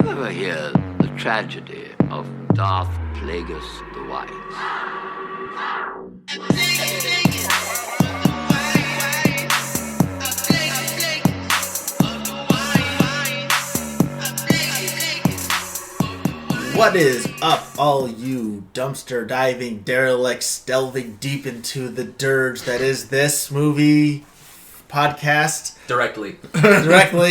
you ever hear the tragedy of Darth Plagueis the Wise? What is up, all you dumpster diving derelicts delving deep into the dirge that is this movie podcast? Directly,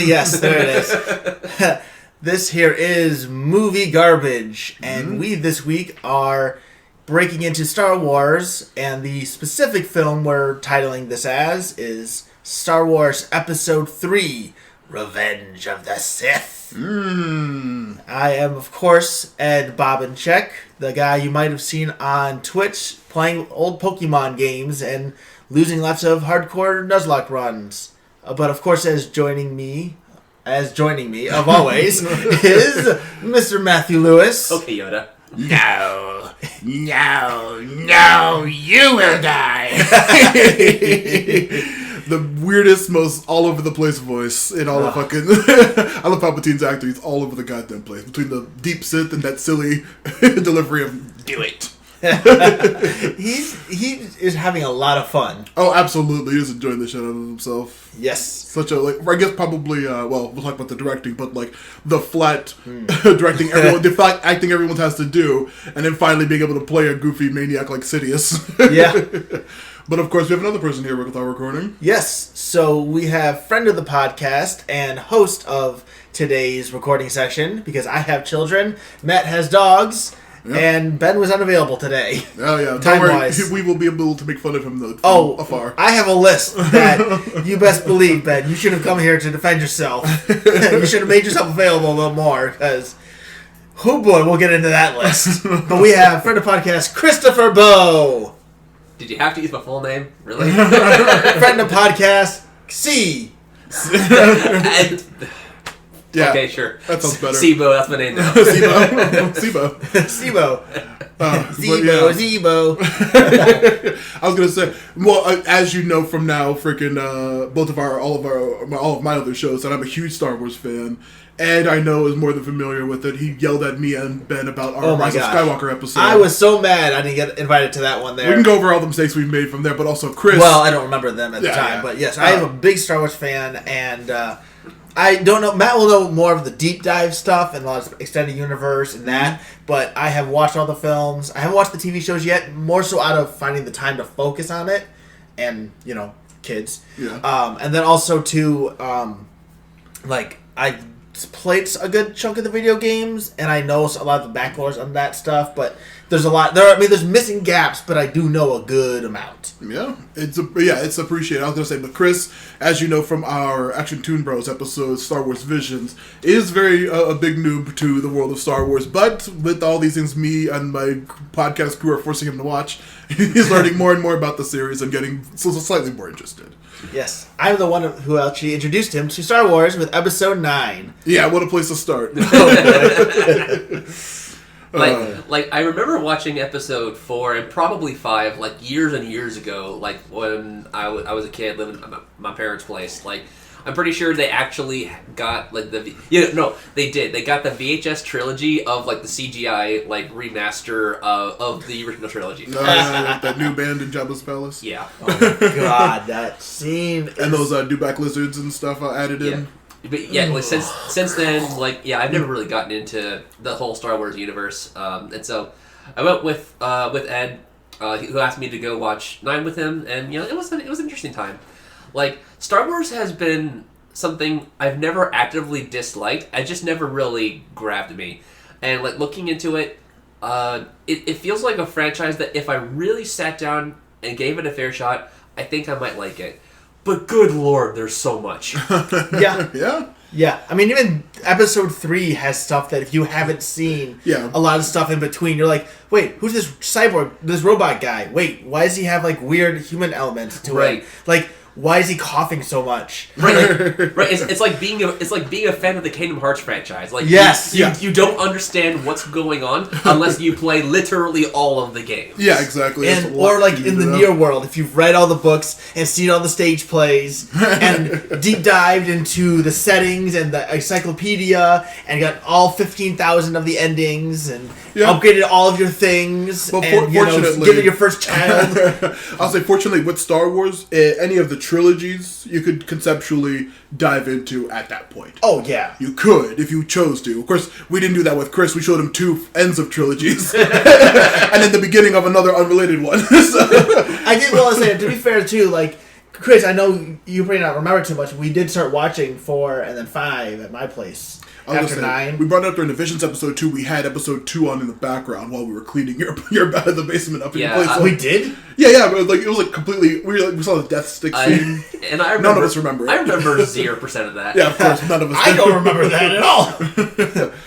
yes, there it is. This here is Movie Garbage, and we this week are breaking into Star Wars, and the specific film we're titling this as is Star Wars Episode 3, Revenge of the Sith. I am, of course, Ed Bobbincheck, the guy you might have seen on Twitch playing old Pokemon games and losing lots of hardcore Nuzlocke runs. But, of course, as joining me, of always, is Mr. Matthew Lewis. Okay, Yoda. No, you will die. The weirdest, most all over the place voice in all of fucking. I love Palpatine's acting. He's all over the goddamn place. Between the deep Sith and that silly delivery of "do it." He is having a lot of fun. Oh, absolutely. He's enjoying the shit out of himself. Yes. Such a, I guess probably, we'll talk about the directing, but, the flat directing everyone, the flat acting everyone has to do, and then finally being able to play a goofy maniac like Sidious. Yeah. But, of course, we have another person here with our recording. Yes. So we have friend of the podcast and host of today's recording session, because I have children, Matt has dogs, and Ben was unavailable today. Oh, yeah. Time-wise. We will be able to make fun of him, from afar. I have a list that you best believe, Ben. You should have come here to defend yourself. You should have made yourself available a little more, because, oh boy, we'll get into that list. But we have friend of the podcast, Christopher Bowe. Did you have to use my full name? Really? Friend of the podcast, C. Yeah, okay, sure. That sounds better. Sibo, that's my name now. Sibo. Zebo. I was gonna say, well, as you know from now, freaking all of my other shows, that I'm a huge Star Wars fan. Ed, I know, is more than familiar with it. He yelled at me and Ben about our Rise of Skywalker episode. I was so mad I didn't get invited to that one there. We can go over all the mistakes we've made from there, but also Chris. Well, I don't remember them at the time, but yes, I am a big Star Wars fan, and I don't know, Matt will know more of the deep dive stuff and a lot of extended universe and that, but I have watched all the films. I haven't watched the TV shows yet, more so out of finding the time to focus on it, and, kids. Yeah. And then also, too, I played a good chunk of the video games, and I know a lot of the backlores on that stuff, but there's a lot. There's missing gaps, but I do know a good amount. Yeah, it's appreciated. I was gonna say, but Chris, as you know from our Action Toon Bros episode, Star Wars Visions, is very a big noob to the world of Star Wars. But with all these things, me and my podcast crew are forcing him to watch. He's learning more and more about the series and getting slightly more interested. Yes, I'm the one who actually introduced him to Star Wars with Episode 9. Yeah, what a place to start. I remember watching Episode 4 and probably 5, years and years ago, when I was a kid living at my parents' place. I'm pretty sure they actually got, they did. They got the VHS trilogy of, the CGI, remaster of the original trilogy. That new band in Jabba's Palace? Yeah. Oh my god, that scene. And those dewback lizards and stuff added in. But yeah, since then, I've never really gotten into the whole Star Wars universe, and so I went with Ed, who asked me to go watch 9 with him, and it was an interesting time. Star Wars has been something I've never actively disliked. I just never really grabbed me, and looking into it, it feels like a franchise that if I really sat down and gave it a fair shot, I think I might like it. But good lord, there's so much. Yeah. Yeah. I mean, even Episode 3 has stuff that if you haven't seen, a lot of stuff in between, you're like, wait, who's this cyborg, this robot guy? Wait, why does he have, weird human elements to it? why is he coughing so much? Right. It's like being a fan of the Kingdom Hearts franchise. Like yes, you don't understand what's going on unless you play literally all of the games. Yeah, exactly. And or like in the Nier world, if you've read all the books and seen all the stage plays and deep dived into the settings and the encyclopedia and got all 15,000 of the endings and upgraded all of your things and given your first child. I'll say, fortunately, with Star Wars, any of the trilogies you could conceptually dive into at that point. Oh, yeah. You could, if you chose to. Of course, we didn't do that with Chris. We showed him 2 ends of trilogies. And then the beginning of another unrelated one. I did want to say, to be fair, too, like, Chris, I know you may not remember too much. We did start watching 4 and then 5 at my place. After 9. We brought it up during the Visions episode 2. We had episode 2 on in the background while we were cleaning your the basement up in your place. We did? Yeah, but it was like completely. We saw the death stick scene. And I remember, none of us remember it. I remember 0% of that. Yeah, of course, none of us. I don't remember that at all.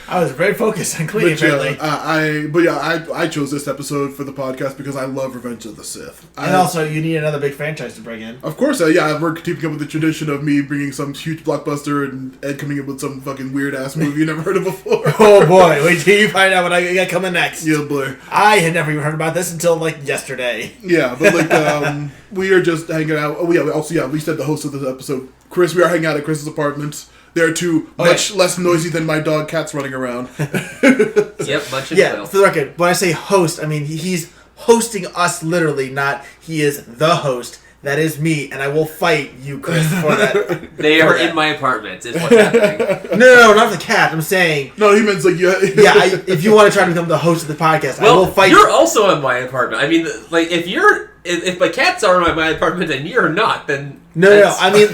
I was very focused on cleaning. I chose this episode for the podcast because I love Revenge of the Sith. And also, you need another big franchise to bring in. Of course, we're keeping up with the tradition of me bringing some huge blockbuster and Ed coming in with some fucking weird ass movie you never heard of before. Oh boy, wait till you find out what I got coming next. Yeah, boy. I had never even heard about this until like yesterday. Yeah, but like we are just hanging out. Oh yeah, we said the host of this episode, Chris. We are hanging out at Chris's apartment. They're too much less noisy than my dog Cat's running around. Yep, much yeah. For the record, when I say host, I mean he's hosting us literally, not he is the host. That is me, and I will fight you, Chris, for that. They are in my apartment, is what's happening. No, not the cat. I'm saying... No, he means like... if you want to try to become the host of the podcast, I will fight you. You're also in my apartment. I mean, like, if my cats are in my apartment and you're not, then... No, I mean,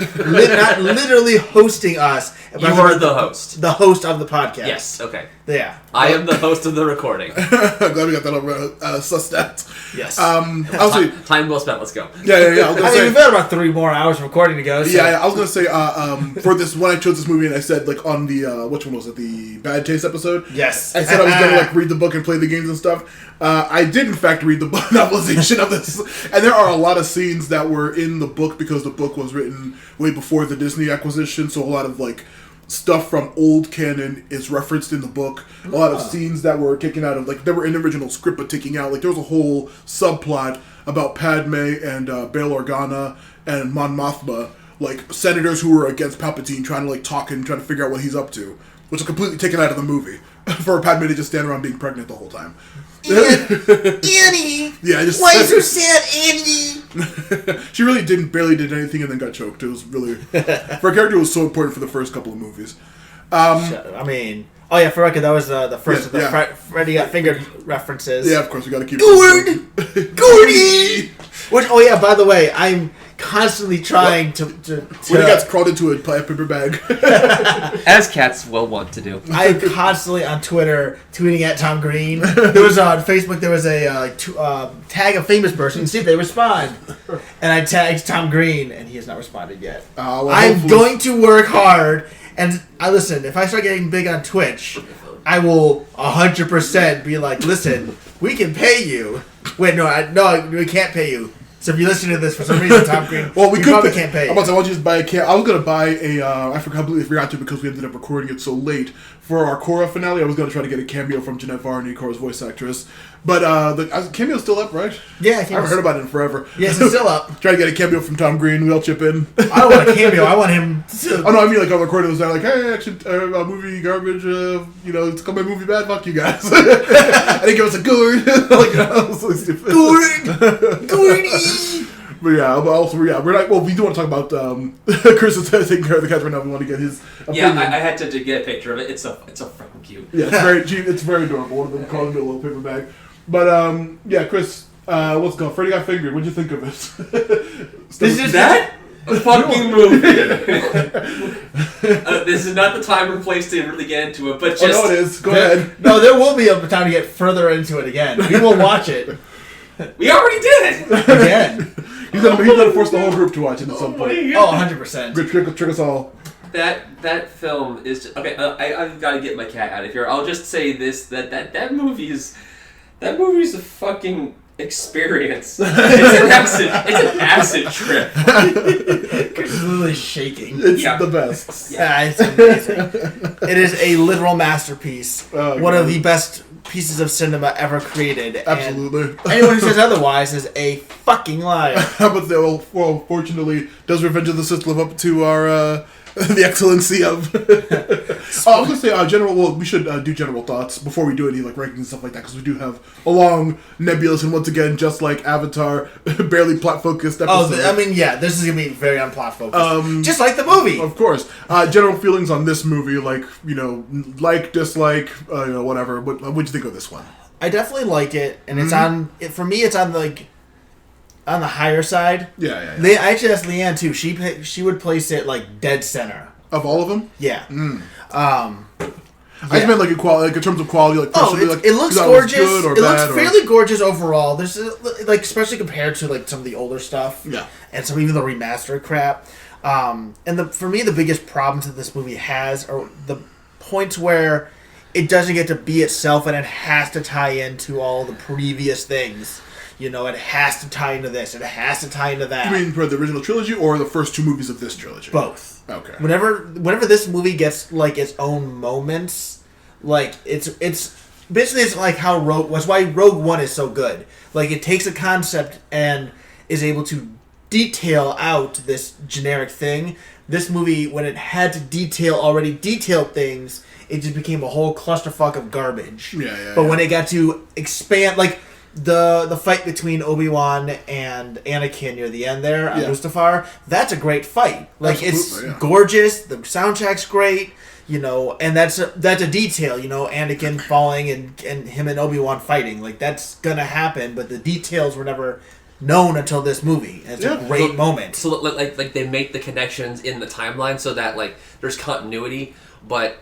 not literally hosting us. You are the host. The host of the podcast. Yes, okay. Yeah. I am the host of the recording. I'm glad we got that over sussed out. Yes. Time well spent, let's go. Yeah. We've got about 3 more hours of recording to go. So. Yeah, I was going to say, for this, when I chose this movie and I said, like, on the, which one was it, the Bad Taste episode? Yes. I said I was going to, like, read the book and play the games and stuff. I did, in fact, read the book novelization of this. And there are a lot of scenes that were in the book because the book was written way before the Disney acquisition, so a lot of, like, stuff from old canon is referenced in the book. A lot of scenes that were taken out of, like, they were in the original script but taking out. Like, there was a whole subplot about Padme and Bail Organa and Mon Mothma, like, senators who were against Palpatine trying to, like, talk and trying to figure out what he's up to, which was completely taken out of the movie for Padme to just stand around being pregnant the whole time. Annie! Yeah, I just why is so sad, Annie? She really barely did anything and then got choked. It was really... For a character who was so important for the first couple of movies. I mean... Oh yeah, for record, that was the first of the Freddy Got Fingered references. Yeah, of course, we gotta keep it. Gordy! Which, oh yeah, by the way, I'm constantly trying to when he gets crawled into a paper bag. As cats will want to do. I'm constantly on Twitter tweeting at Tom Green. There was on Facebook, there was a tag a famous person and see if they respond. And I tagged Tom Green, and he has not responded yet. I'm going to work hard. And listen, if I start getting big on Twitch, I will 100% be like, listen, we can pay you. Wait, no, we can't pay you. So if you listen to this for some reason, Tom Green, we probably can't pay you. I was just buy a can. I was gonna buy a. I completely forgot to because we ended up recording it so late for our Korra finale. I was gonna try to get a cameo from Jeanette Varney, Korra's voice actress. But the cameo's still up, right? Yeah, I haven't heard about it in forever. Yes, it's still up. Try to get a cameo from Tom Green. We all chip in. I don't want a cameo. I want him to... Oh, no, I mean, like, on the recording, it was like, hey, action, movie garbage, it's called my movie bad, fuck you guys. I didn't give us a gourd. I was so stupid. Gordy! But yeah, we're not, well, we do want to talk about, Chris is taking care of the cats right now. We want to get his opinion. Yeah, I had to get a picture of it. It's a fucking cute. Yeah, it's very adorable. One of them calling it a little paper bag. But, yeah, Chris, what's it called? Freddy Got Fingered. What'd you think of it? This is that fucking movie. This is not the time or place to really get into it, but just... Oh, no, it is. Go ahead. No, there will be a time to get further into it again. We will watch it. We already did it! Again. He's gonna force the whole group to watch it at some point. Oh, 100%. Trick us all. That film is just, okay. I've got to get my cat out of here. I'll just say this: that movie is a fucking experience. It's an acid trip. It's literally shaking. It's the best. Yeah, it's amazing. It is a literal masterpiece. One of the best pieces of cinema ever created. Absolutely. And anyone who says otherwise is a fucking liar. How about that? Well, fortunately, does Revenge of the Sith live up to our the excellency of? I was gonna say general. Well, we should do general thoughts before we do any like rankings and stuff like that, because we do have a long, nebulous, and once again, just like Avatar, barely plot focused episode. I mean, yeah, this is gonna be very unplot focused, just like the movie. Of course. General feelings on this movie, like like, dislike, whatever. What'd you think of this one? I definitely like it, and it's on. For me, it's on on the higher side. Yeah. I actually asked Leanne too. She would place it like dead center of all of them. Yeah. I just meant like in terms of quality, like it looks gorgeous. It looks fairly gorgeous overall. There's like, especially compared to like some of the older stuff. Yeah. And some even the remastered crap. For me, the biggest problems that this movie has are the points where it doesn't get to be itself and it has to tie into all the previous things. It has to tie into this. It has to tie into that. You mean for the original trilogy or the first two movies of this trilogy? Both. Okay. Whenever this movie gets like its own moments, like it's basically it's like how that's why Rogue One is so good. Like it takes a concept and is able to detail out this generic thing. This movie, when it had to already detailed things, it just became a whole clusterfuck of garbage. But when it got to expand, like the fight between Obi-Wan and Anakin near the end there on Mustafar, that's a great fight. Like it's gorgeous, the soundtrack's great, and that's a detail, Anakin falling and him and Obi-Wan fighting. Like that's gonna happen, but the details were never known until this movie. And it's a great moment. So like they make the connections in the timeline so that like there's continuity, but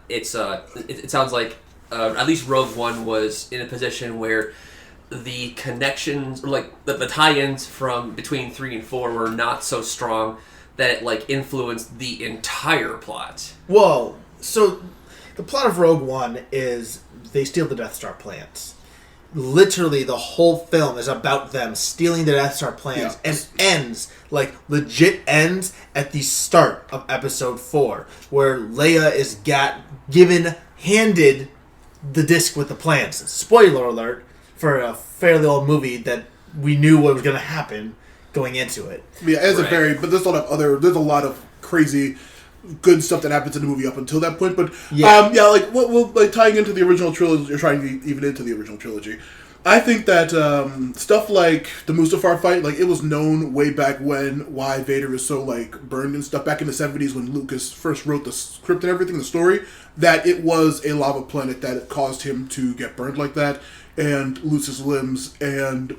it sounds like at least Rogue One was in a position where the connections, or like the tie-ins from between 3 and 4 were not so strong that it like influenced the entire plot. Whoa. So the plot of Rogue One is they steal the Death Star plans. Literally the whole film is about them stealing the Death Star plans and legit ends at the start of episode 4 where Leia is handed the disc with the plans. Spoiler alert for a fairly old movie that we knew what was going to happen going into it. Yeah, but there's a lot of crazy good stuff that happens in the movie up until that point. But like tying into the original trilogy, you're trying to even into the original trilogy. I think that stuff like the Mustafar fight, like it was known way back when why Vader is so like burned and stuff back in the 70s when Lucas first wrote the script and everything, the story, that it was a lava planet that caused him to get burned like that and lose his limbs, and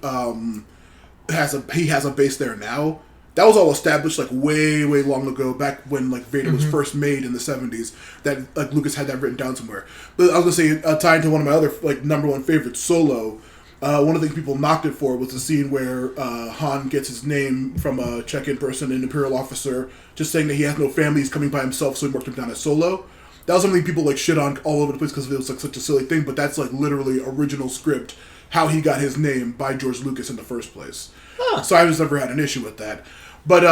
he has a base there now. That was all established like way long ago, back when like Vader was first made in the 70s. That like Lucas had that written down somewhere. But I was gonna say, tying to one of my other like number one favorites, Solo. One of the things people knocked it for was the scene where Han gets his name from a check-in person, an Imperial officer, just saying that he has no family, he's coming by himself, so he marked him down as Solo. That was something people like shit on all over the place because it was like such a silly thing, but that's like literally original script, how he got his name by George Lucas in the first place. So I just never had an issue with that. But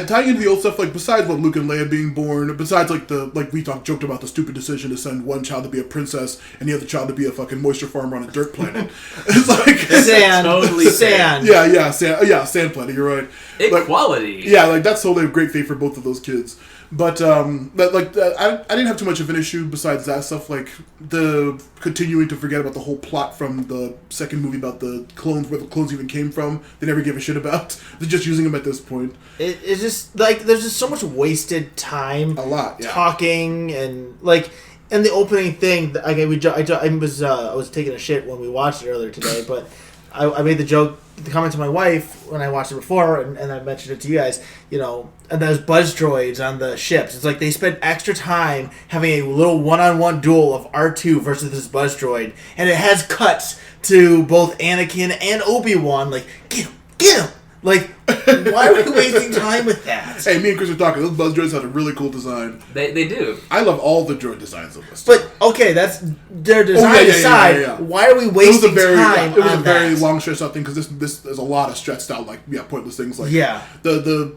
tying into the old stuff, like besides what Luke and Leia being born, besides like we joked about the stupid decision to send one child to be a princess and the other child to be a fucking moisture farmer on a dirt planet. It's like sand, totally sand. Sand planet. You're right. Equality. Like that's totally a great fate for both of those kids. But I didn't have too much of an issue besides that stuff, like the continuing to forget about the whole plot from the second movie about the clones, where the clones even came from. They never gave a shit about. They're just using them at this point. It's just like there's just so much wasted time. A lot, talking and like. And the opening thing, I was taking a shit when we watched it earlier today, but I made the comment to my wife when I watched it before, and I mentioned it to you guys, and those buzz droids on the ships. It's like they spent extra time having a little one-on-one duel of R2 versus this buzz droid, and it has cuts to both Anakin and Obi-Wan, like, get him! Like, Why are we wasting time with that? Hey, me and Chris are talking. Those buzz droids have a really cool design. They do. I love all the droid designs of this. But okay, that's their design aside. Why are we wasting time? It was a very long stretched out thing because this is a lot of stretched out pointless things like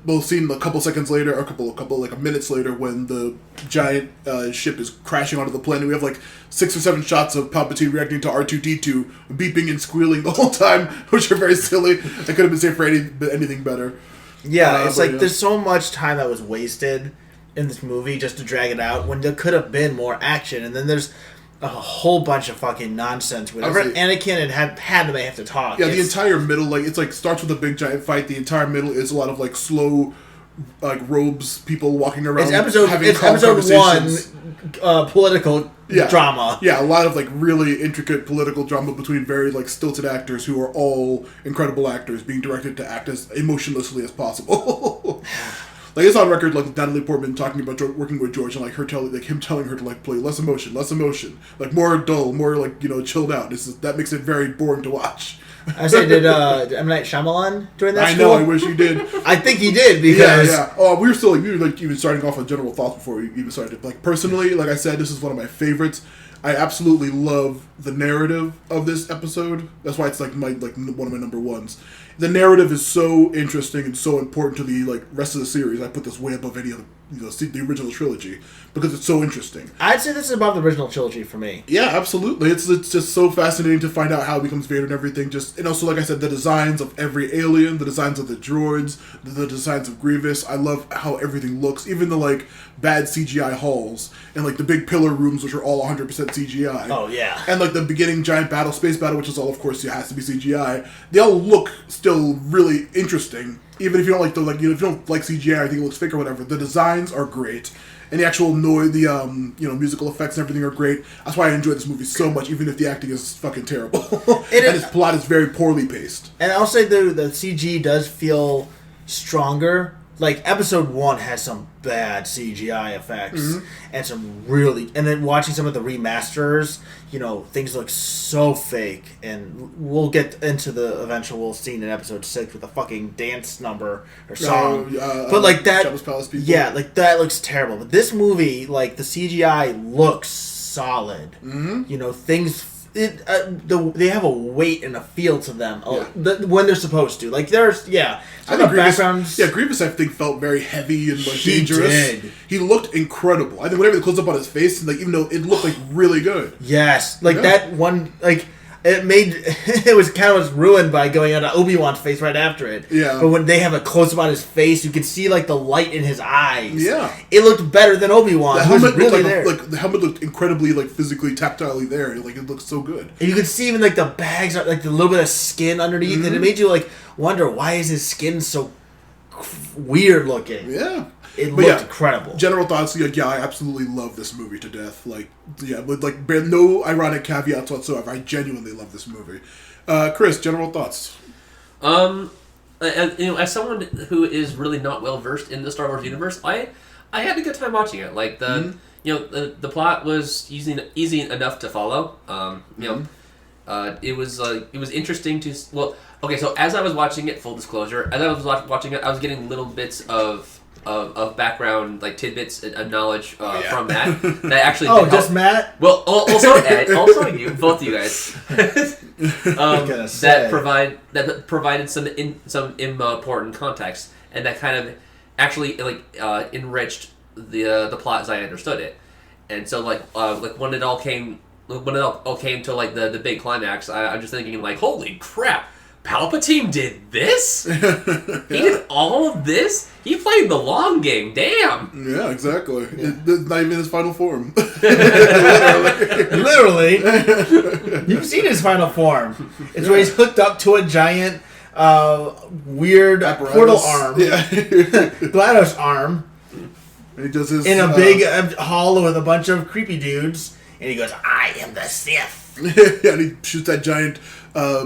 we'll see a couple seconds later or a couple like minutes later when the giant ship is crashing onto the planet. We have like 6 or 7 shots of Palpatine reacting to R2-D2 beeping and squealing the whole time, which are very silly. I could have been saved for anything better. Yeah, it's like there's so much time that was wasted in this movie just to drag it out when there could have been more action, and then there's a whole bunch of fucking nonsense. Whenever Anakin and Padme have to talk. Yeah, the entire middle, like it's like starts with a big giant fight. The entire middle is a lot of like slow, like robes, people walking around. It's episode 1 political drama. Yeah, a lot of like really intricate political drama between very like stilted actors who are all incredible actors being directed to act as emotionlessly as possible. Like it's on record, like Natalie Portman talking about working with George and like him telling her to like play less emotion, like more dull, more like chilled out. That makes it very boring to watch. I say, did M. Night Shyamalan during that? I know. I wish he did. I think he did because Oh, we were even starting off with general thoughts before we even started. Like personally, like I said, this is one of my favorites. I absolutely love the narrative of this episode. That's why it's like one of my number ones. The narrative is so interesting and so important to the rest of the series. I put this way above any other, the original trilogy because it's so interesting. I'd say this is above the original trilogy for me. Yeah, absolutely. It's just so fascinating to find out how he becomes Vader and everything. And also, like I said, the designs of every alien, the designs of the droids, the designs of Grievous. I love how everything looks. Even the bad CGI halls and the big pillar rooms, which are all 100% CGI. Oh yeah. And the beginning giant space battle, which is all, of course, it has to be CGI. They all look still really interesting, even if you don't like if you don't like CGI or think it looks fake or whatever. The designs are great, and the actual noise, the musical effects and everything are great. That's why I enjoy this movie so much, even if the acting is fucking terrible. And its plot is very poorly paced. And I'll say the CG does feel stronger. Like episode 1 has some bad CGI effects and some really, and then watching some of the remasters, things look so fake. And we'll get into the eventual scene in episode 6 with a fucking dance number or song. But that, Palace people. Yeah, that looks terrible. But this movie, the CGI looks solid. Mm-hmm. Things. They have a weight and a feel to them when they're supposed to. There's I think backgrounds. Grievous I think felt very heavy and dangerous. Did. He looked incredible. I think whenever they closed up on his face, even though it looked really good. Yes, that one it was kind of ruined by going on Obi-Wan's face right after it. Yeah. But when they have a close-up on his face, you can see the light in his eyes. Yeah. It looked better than Obi-Wan. The helmet really looked the helmet looked incredibly physically tactilely there. It looked so good. And you could see even the bags are the little bit of skin underneath, and it made you wonder why is his skin so weird looking. Yeah. It looked incredible. General thoughts, I absolutely love this movie to death. With no ironic caveats whatsoever. I genuinely love this movie. Chris, general thoughts? And, as someone who is really not well versed in the Star Wars universe, I had a good time watching it. The plot was easy enough to follow. It was interesting to okay. So as I was watching it, full disclosure, as I was watching it, I was getting little bits of background, tidbits of knowledge from Matt that actually did just help. Matt? Well, also Ed, also you, both of you guys. that provided some important context, and that kind of actually enriched the plot as I understood it. And so when it all came to the big climax, I'm just thinking holy crap, Palpatine did this? He did all of this? He played the long game, damn! Yeah, exactly. Yeah. It's not even his final form. Literally. You've seen his final form. It's where he's hooked up to a giant, weird apparatus. Portal arm. Yeah. GLaDOS arm. And he does his... In a big hall with a bunch of creepy dudes. And he goes, I am the Sith. Yeah, and he shoots that giant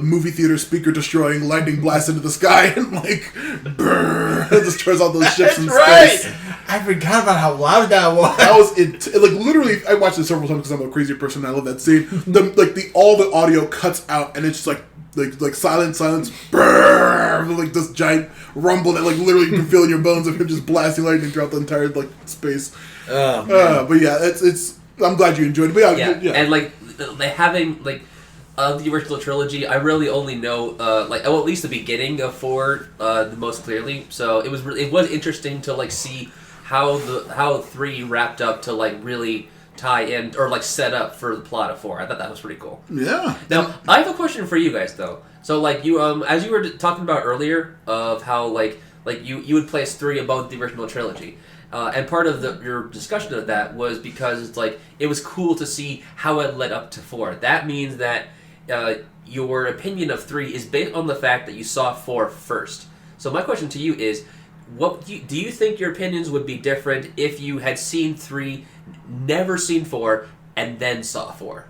movie theater speaker destroying lightning blast into the sky and like brrr, destroys all those ships in That's space. right. I forgot about how loud that was. That was it. Like literally, I watched it several times because I'm a crazy person. And I love that scene. All the audio cuts out and it's just like silence, brrr, like this giant rumble that like literally you can feel in your bones of him just blasting lightning throughout the entire like space. Oh, man. But yeah, it's. I'm glad you enjoyed it. But yeah. And like they having like the original trilogy, I really only know at least the beginning of 4 the most clearly. So it was interesting to like see how 3 wrapped up to like really tie in or like set up for the plot of 4. I thought that was pretty cool. Yeah. Now I have a question for you guys though. So like you as you were talking about earlier of how like you would place 3 above the original trilogy. And part of your discussion of that was because it's like it was cool to see how it led up to 4. That means that your opinion of 3 is based on the fact that you saw 4 first. So my question to you is, do you think your opinions would be different if you had seen 3, never seen 4, and then saw 4?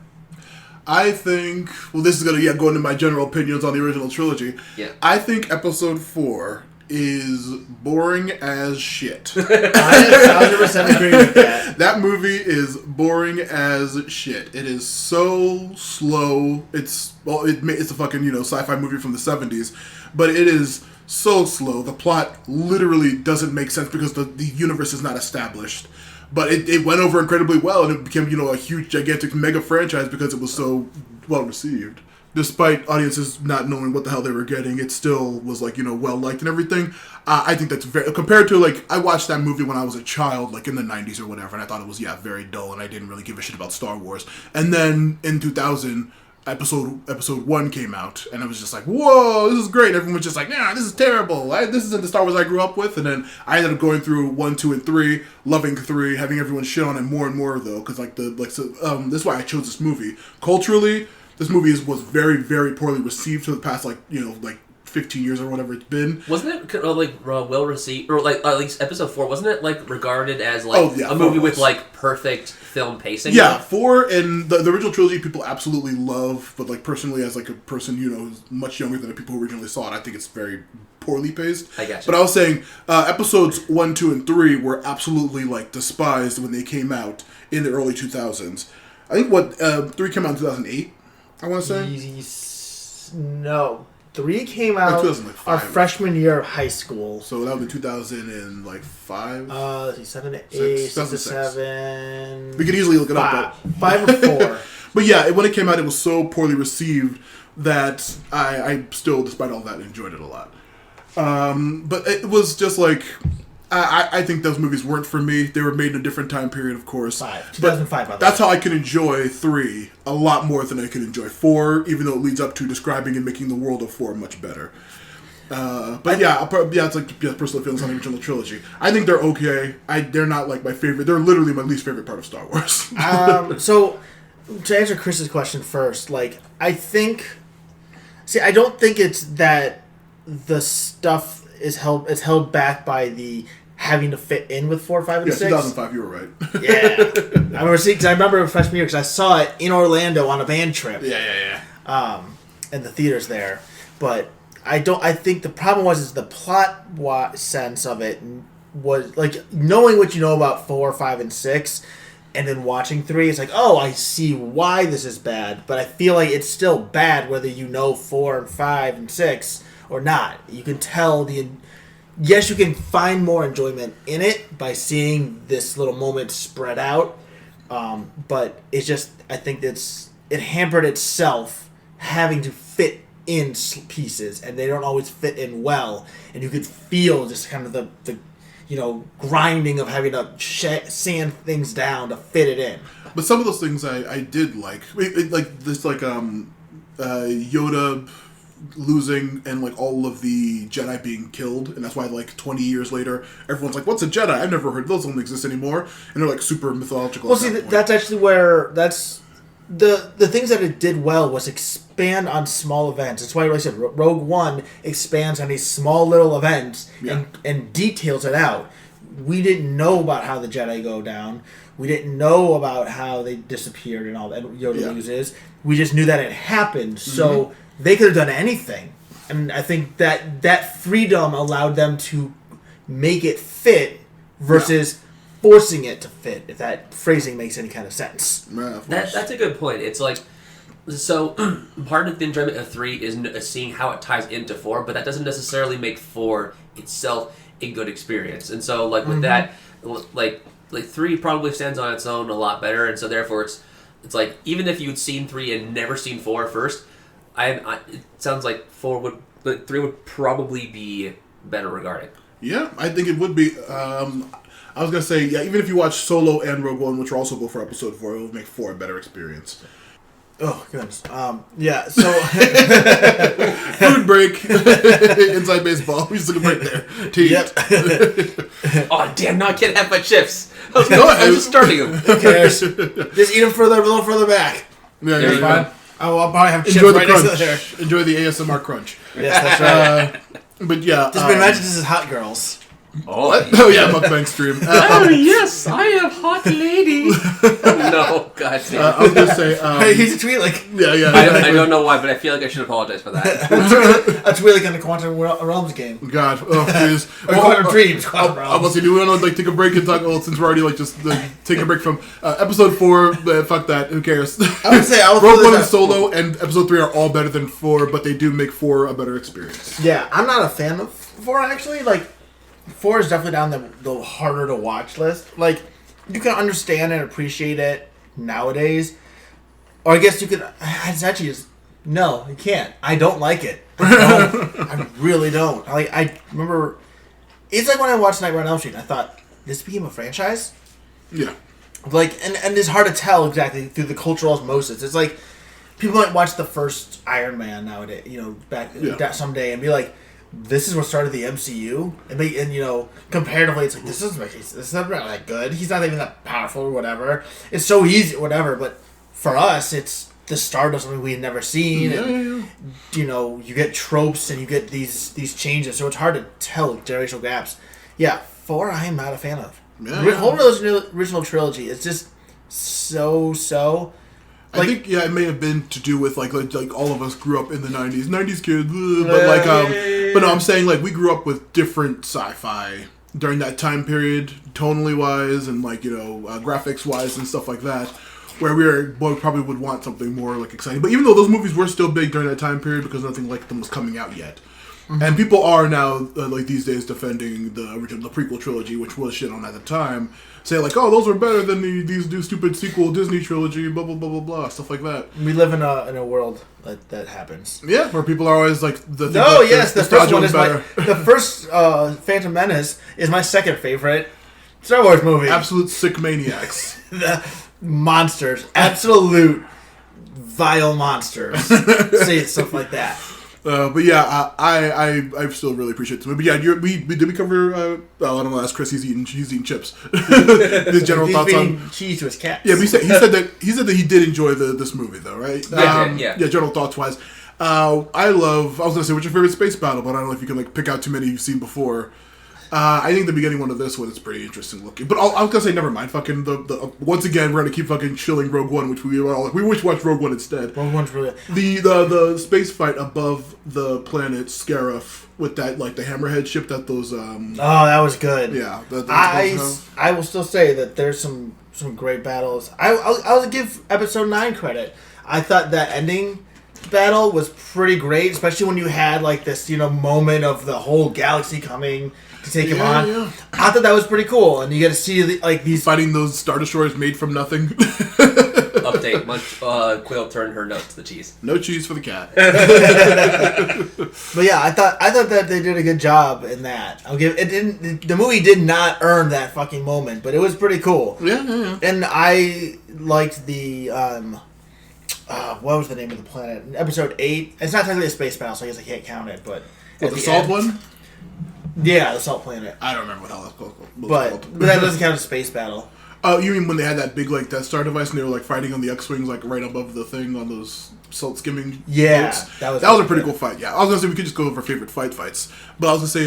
I think, this is going to go into my general opinions on the original trilogy. Yeah. I think episode 4 is boring as shit. I 100% agree with that. That movie is boring as shit. It is so slow. It's a fucking, sci-fi movie from the 70s, but it is so slow. The plot literally doesn't make sense because the universe is not established. But it went over incredibly well, and it became, a huge, gigantic mega franchise because it was so well received. Despite audiences not knowing what the hell they were getting, it still was, well liked and everything. I think that's very, compared to, I watched that movie when I was a child, in the 90s or whatever, and I thought it was, very dull, and I didn't really give a shit about Star Wars. And then, in 2000, episode 1 came out, and I was just like, whoa, this is great. Everyone was just like, nah, this is terrible. This isn't the Star Wars I grew up with. And then I ended up going through 1, 2, and 3, loving 3, having everyone shit on it more and more, though, because, this is why I chose this movie. Culturally, this movie was very, very poorly received for the past, 15 years or whatever it's been. Wasn't it, well received, or, at least episode 4, wasn't it, regarded as, a movie with, perfect film pacing? Yeah, 4 and the original trilogy people absolutely love, but, personally, as, a person, who's much younger than the people who originally saw it, I think it's very poorly paced. I gotcha. But I was saying, episodes 1, 2, and 3 were absolutely, despised when they came out in the early 2000s. I think 3 came out in 2008, I want to say? No. 3 came out our freshman year of high school. So that would be 2005? 7 to 8, 6 to 6. 7. We could easily look it up. 5 or 4. But yeah, when it came out, it was so poorly received that I still, despite all that, enjoyed it a lot. But it was just I think those movies weren't for me. They were made in a different time period, of course. 2005, by the way. That's how I can enjoy 3 a lot more than I can enjoy 4, even though it leads up to describing and making the world of 4 much better. But it's personal feelings on the original trilogy. I think they're okay. They're not my favorite. They're literally my least favorite part of Star Wars. So, to answer Chris's question first, I don't think it's that the stuff is held back by the having to fit in with 4, 5, and 6. 2005, you were right. Yeah. I remember freshman year because I saw it in Orlando on a van trip. Yeah. In the theaters there. But I think the problem is the plot sense of it was, knowing what you know about 4, 5, and 6, and then watching 3, it's I see why this is bad, but I feel like it's still bad whether you know 4 and 5 and 6 or not. You can tell yes, you can find more enjoyment in it by seeing this little moment spread out, but it's just, I think it hampered itself having to fit in pieces, and they don't always fit in well, and you could feel just kind of the grinding of having to sand things down to fit it in. But some of those things I did like. Yoda losing and all of the Jedi being killed, and that's why 20 years later everyone's like, what's a Jedi? I've never heard those, don't exist anymore, and they're super mythological. Well, see, that's actually where the things that it did well was expand on small events. That's why I said Rogue One expands on these small little events and details it out. We didn't know about how the Jedi go down. We didn't know about how they disappeared and all that Yoda loses. We just knew that it happened. So they could have done anything. And I think that freedom allowed them to make it fit versus forcing it to fit, if that phrasing makes any kind of sense. Yeah, That's a good point. It's like, so part of the enjoyment of 3 is seeing how it ties into 4, but that doesn't necessarily make 4 itself a good experience. And so, like, with that, like 3 probably stands on its own a lot better, and so therefore it's like, even if you'd seen 3 and never seen 4 first, it sounds like 3 would probably be better regarded. Yeah, I think it would be. I was going to say, yeah, even if you watch Solo and Rogue One, which are also both for episode 4, it would make 4 a better experience. Oh, goodness. Yeah, so... Food break. Inside baseball. We just took a break there. To Yep. Oh, damn, no, I can't have my chips. I was just starting them. Who cares? Just eat them a little further back. Yeah, There you fine. go. I'll probably have chips Enjoy the right next to crunch. there. Enjoy the ASMR crunch. Yes, that's right. But yeah. Just imagine this is Hot Girls. Oh, Oh yeah, mukbang stream. yes, I am hot lady. No, god damn. I was gonna say. He's a Twi'lek. Yeah. I don't know why, but I feel like I should apologize for that. A Twi'lek in the Quantum Realms game. God, oh jeez. Or Quantum Dreams. Quantum I Realms. was do we want to take a break and talk? Well, since we're already just take a break from episode 4. Fuck that. Who cares? I would say Rogue One and Solo and episode 3 are all better than 4, but they do make 4 a better experience. Yeah, I'm not a fan of 4 actually. Like, 4 is definitely down the harder to watch list. Like, you can understand and appreciate it nowadays. Or I guess you could... It's actually just... No, you can't. I don't like it. I don't. I really don't. I remember... It's like when I watched Nightmare on Elm Street, I thought, this became a franchise? Yeah. Like, and it's hard to tell exactly through the cultural osmosis. It's like, people might watch the first Iron Man nowadays, back someday, and be like, this is what started the MCU, and comparatively, it's like, this is not that good. He's not even that powerful or whatever. It's so easy, whatever. But for us, it's the start of something we had never seen. Yeah. You get tropes and you get these changes, so it's hard to tell generational gaps. Yeah, 4 I am not a fan of. Yeah. The whole original trilogy is just so. I think it may have been to do with like all of us grew up in the 90s kids, but no, I'm saying like we grew up with different sci-fi during that time period, tonally wise and graphics wise and stuff like that, where we probably would want something more like exciting. But even though those movies were still big during that time period because nothing like them was coming out yet. Mm-hmm. And people are now, these days, defending the prequel trilogy, which was shit on at the time, say like, oh, those are better than these new stupid sequel Disney trilogy, blah, blah, blah, blah, blah, stuff like that. We live in a world that happens. Yeah, where people are always like... the first one is the first Phantom Menace is my second favorite Star Wars movie. Absolute sick maniacs. The monsters. Absolute vile monsters. Say stuff like that. But yeah, I still really appreciate this movie. But yeah, did we cover? I don't know. Ask Chris. He's eating chips. His general thoughts on cheese to his cats. Yeah, he said that he did enjoy this movie though, right? Yeah. General thoughts wise, I was gonna say what's your favorite space battle, but I don't know if you can pick out too many you've seen before. I think the beginning one of this one is pretty interesting looking. But I was gonna say never mind. Fucking the once again we're gonna keep fucking shilling Rogue One, which we wish watched Rogue One instead. Rogue One's really the space fight above the planet Scarif with that the Hammerhead ship that those that was good. Yeah, I will still say that there's some great battles. I'll give Episode 9 credit. I thought that ending battle was pretty great, especially when you had this moment of the whole galaxy coming to take him on. Yeah. I thought that was pretty cool, and you get to see these fighting those Star Destroyers made from nothing. Update: Quill turned her note to the cheese. No cheese for the cat. But yeah, I thought that they did a good job in that. I'll give it. The movie did not earn that fucking moment, but it was pretty cool. Yeah. And I liked the what was the name of the planet? Episode 8. It's not technically a space battle, so I guess I can't count it. But the salt one. Yeah, the salt planet. I don't remember what hell that's called. But that doesn't count as space battle. Oh, you mean when they had that big Death Star device and they were fighting on the X-wings right above the thing on those salt skimming boats? That was a pretty cool fight. Yeah, I was gonna say we could just go over favorite fights, but I was gonna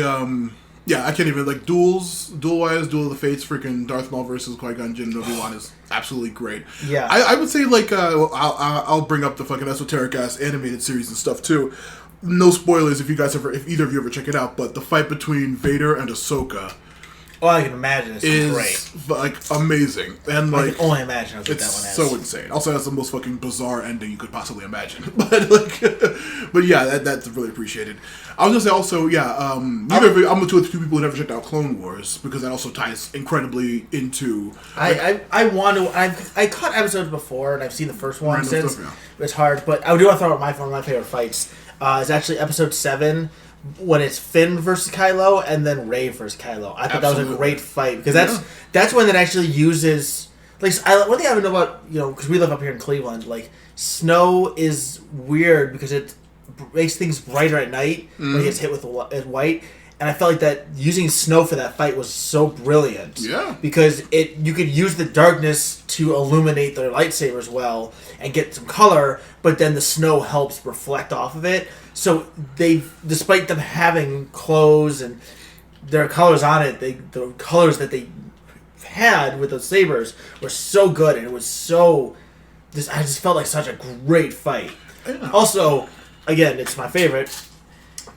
say Yeah, I can't even, like, Duel-wise, Duel of the Fates, freaking Darth Maul versus Qui-Gon Jinn and Obi-Wan is absolutely great. Yeah. I would say, like, I'll bring up the fucking esoteric-ass animated series and stuff, too. No spoilers if either of you ever check it out, but the fight between Vader and Ahsoka... Oh, I can imagine. It's great. Like, amazing. And, like, I can only imagine how good that one is. It's so insane. Also, that's the most fucking bizarre ending you could possibly imagine. But, like, but yeah, that's really appreciated. I was gonna say also, yeah, I'm the two people who never checked out Clone Wars, because that also ties incredibly into... I caught episodes before, and I've seen the first one since. Stuff, yeah. It's hard, but I do want to throw out one of my favorite fights. It's actually episode 7, when it's Finn versus Kylo, and then Rey versus Kylo. I thought that was a great fight, because that's when it actually uses... Like, one thing I don't know about, because we live up here in Cleveland, like, snow is weird, because it makes things brighter at night when it gets hit with white. And I felt like that using snow for that fight was so brilliant. Yeah. Because you could use the darkness to illuminate their lightsabers well and get some color, but then the snow helps reflect off of it. So despite them having clothes and their colors on it, the colors that they had with those sabers were so good, and it was so... I just felt like such a great fight. Yeah. Also, again, it's my favorite,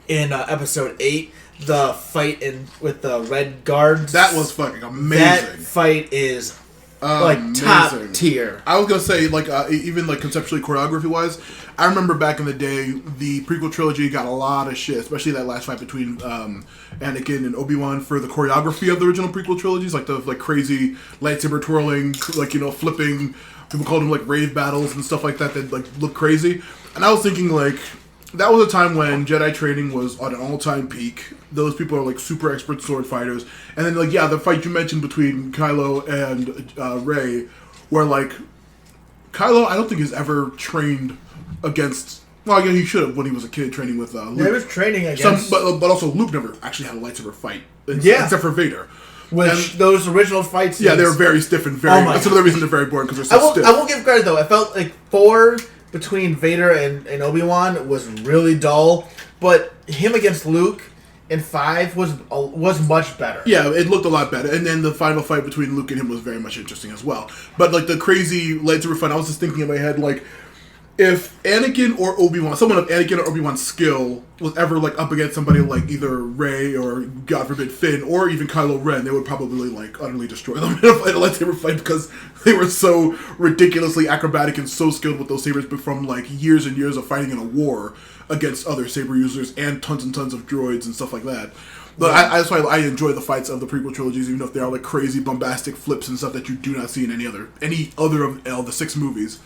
in episode 8, the fight with the red guards. That was fucking amazing. That fight is top tier. I was gonna say, like, even like conceptually, choreography wise, I remember back in the day, the prequel trilogy got a lot of shit, especially that last fight between Anakin and Obi-Wan for the choreography of the original prequel trilogies, like the crazy lightsaber twirling, like, flipping. People called them like rave battles and stuff like that like look crazy. And I was thinking, like, that was a time when Jedi training was on an all-time peak. Those people are like super expert sword fighters. And then, like, yeah, the fight you mentioned between Kylo and Rey, where, like, Kylo, I don't think has ever trained against... Well, yeah, he should have when he was a kid training with Luke. Yeah, he was training against... but also Luke never actually had a lightsaber fight. Except for Vader. Those original fights... Yeah, they were very stiff and very... That's another reason they're very boring, because they're so stiff. I will give credit, though. I felt like 4... between Vader and Obi-Wan was really dull, but him against Luke in 5 was much better. Yeah, it looked a lot better, and then the final fight between Luke and him was very much interesting as well. But, like, the crazy lightsaber fight, I was just thinking in my head, like, if Anakin or Obi-Wan, someone of Anakin or Obi-Wan's skill was ever, like, up against somebody like either Rey or, God forbid, Finn, or even Kylo Ren, they would probably, like, utterly destroy them in a lightsaber fight, because they were so ridiculously acrobatic and so skilled with those sabers, but from, like, years and years of fighting in a war against other saber users and tons of droids and stuff like that. But that's why I enjoy the fights of the prequel trilogies, even if they are, like, crazy bombastic flips and stuff that you do not see in any other of the 6 movies.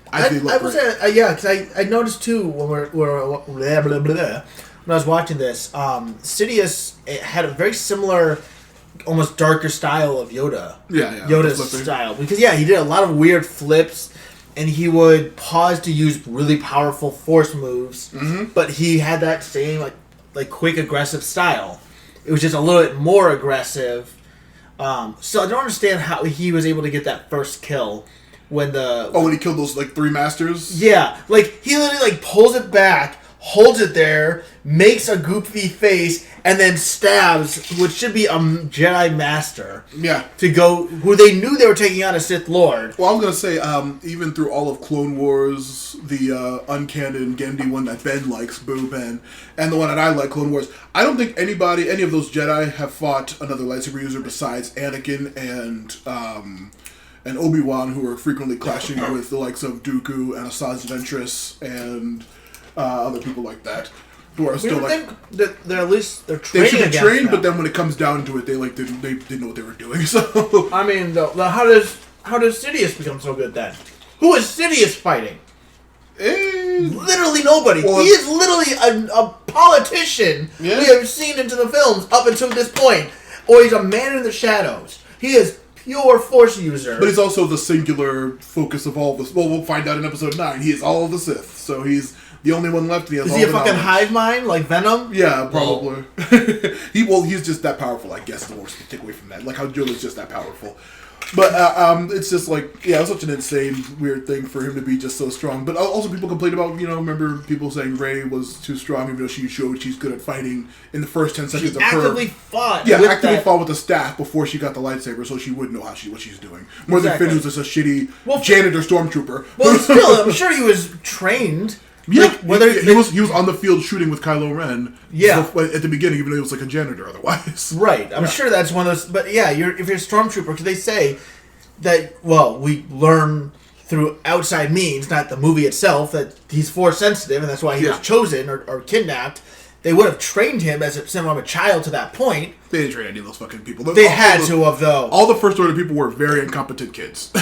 I was because I noticed too when when I was watching this, Sidious had a very similar, almost darker style of Yoda. Yoda's style, because he did a lot of weird flips, and he would pause to use really powerful force moves. Mm-hmm. But he had that same like quick aggressive style. It was just a little bit more aggressive. So I don't understand how he was able to get that first kill. When he killed those, like, 3 masters? Yeah. Like, he literally, like, pulls it back, holds it there, makes a goofy face, and then stabs, which should be a Jedi Master. Yeah. To go, who they knew they were taking on a Sith Lord. Well, I'm going to say, even through all of Clone Wars, the uncanon Genndy one that Ben likes, Boo Ben, and the one that I like, Clone Wars, I don't think any of those Jedi have fought another lightsaber user besides Anakin and Obi-Wan, who are frequently clashing with the likes of Dooku and Asajj Ventress and other people like that, who are still like that they're training. They should be trained, but then when it comes down to it, they didn't know what they were doing. So I mean, how does Sidious become so good then? Who is Sidious fighting? Literally nobody. Well, he is literally a politician we have seen into the films up until this point, or he's a man in the shadows. He is pure Force user. But he's also the singular focus of all this. Well, we'll find out in episode 9. He is all of the Sith, so he's the only one left. Is he a fucking hive mind like Venom? Yeah, probably. He's just that powerful, I guess. The worst to take away from that, like how Yoda's just that powerful. But it's just like, yeah, it was such an insane, weird thing for him to be just so strong. But also people complained about, remember people saying Rey was too strong, even though she showed she's good at fighting in the first 10 seconds of her. Actively fought. Yeah, actively fought with the staff before she got the lightsaber, so she would know what she's doing. More than Finn, who's just a shitty janitor stormtrooper. Well, still, I'm sure he was trained. Yeah, he was on the field shooting with Kylo Ren. Yeah, at the beginning, even though he was like a janitor otherwise. Right, I'm sure that's one of those. But yeah, if you're a stormtrooper, because they say that we learn through outside means, not the movie itself, that he's force sensitive, and that's why he was chosen or kidnapped. They would have trained him as a child to that point. They didn't train any of those fucking people. They had to have, though. All the First Order people were very incompetent kids.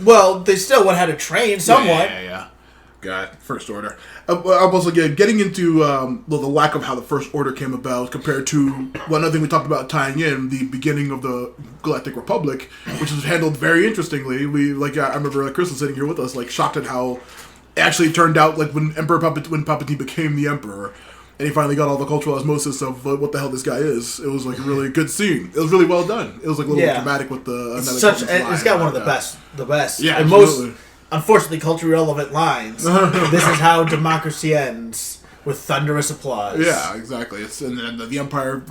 Well, they still would have had to train somewhat. Yeah. God, First Order. Also, getting into the lack of how the First Order came about compared to one other thing we talked about tying in the beginning of the Galactic Republic, which was handled very interestingly. I remember Chris was sitting here with us, shocked at how it actually turned out. When when Palpatine became the Emperor, and he finally got all the cultural osmosis of what the hell this guy is. It was a really good scene. It was really well done. It was a little bit dramatic with the. It's got one of the best. Yeah, and most. Unfortunately, culturally relevant lines. This is how democracy ends, with thunderous applause. Yeah, exactly. And then the Empire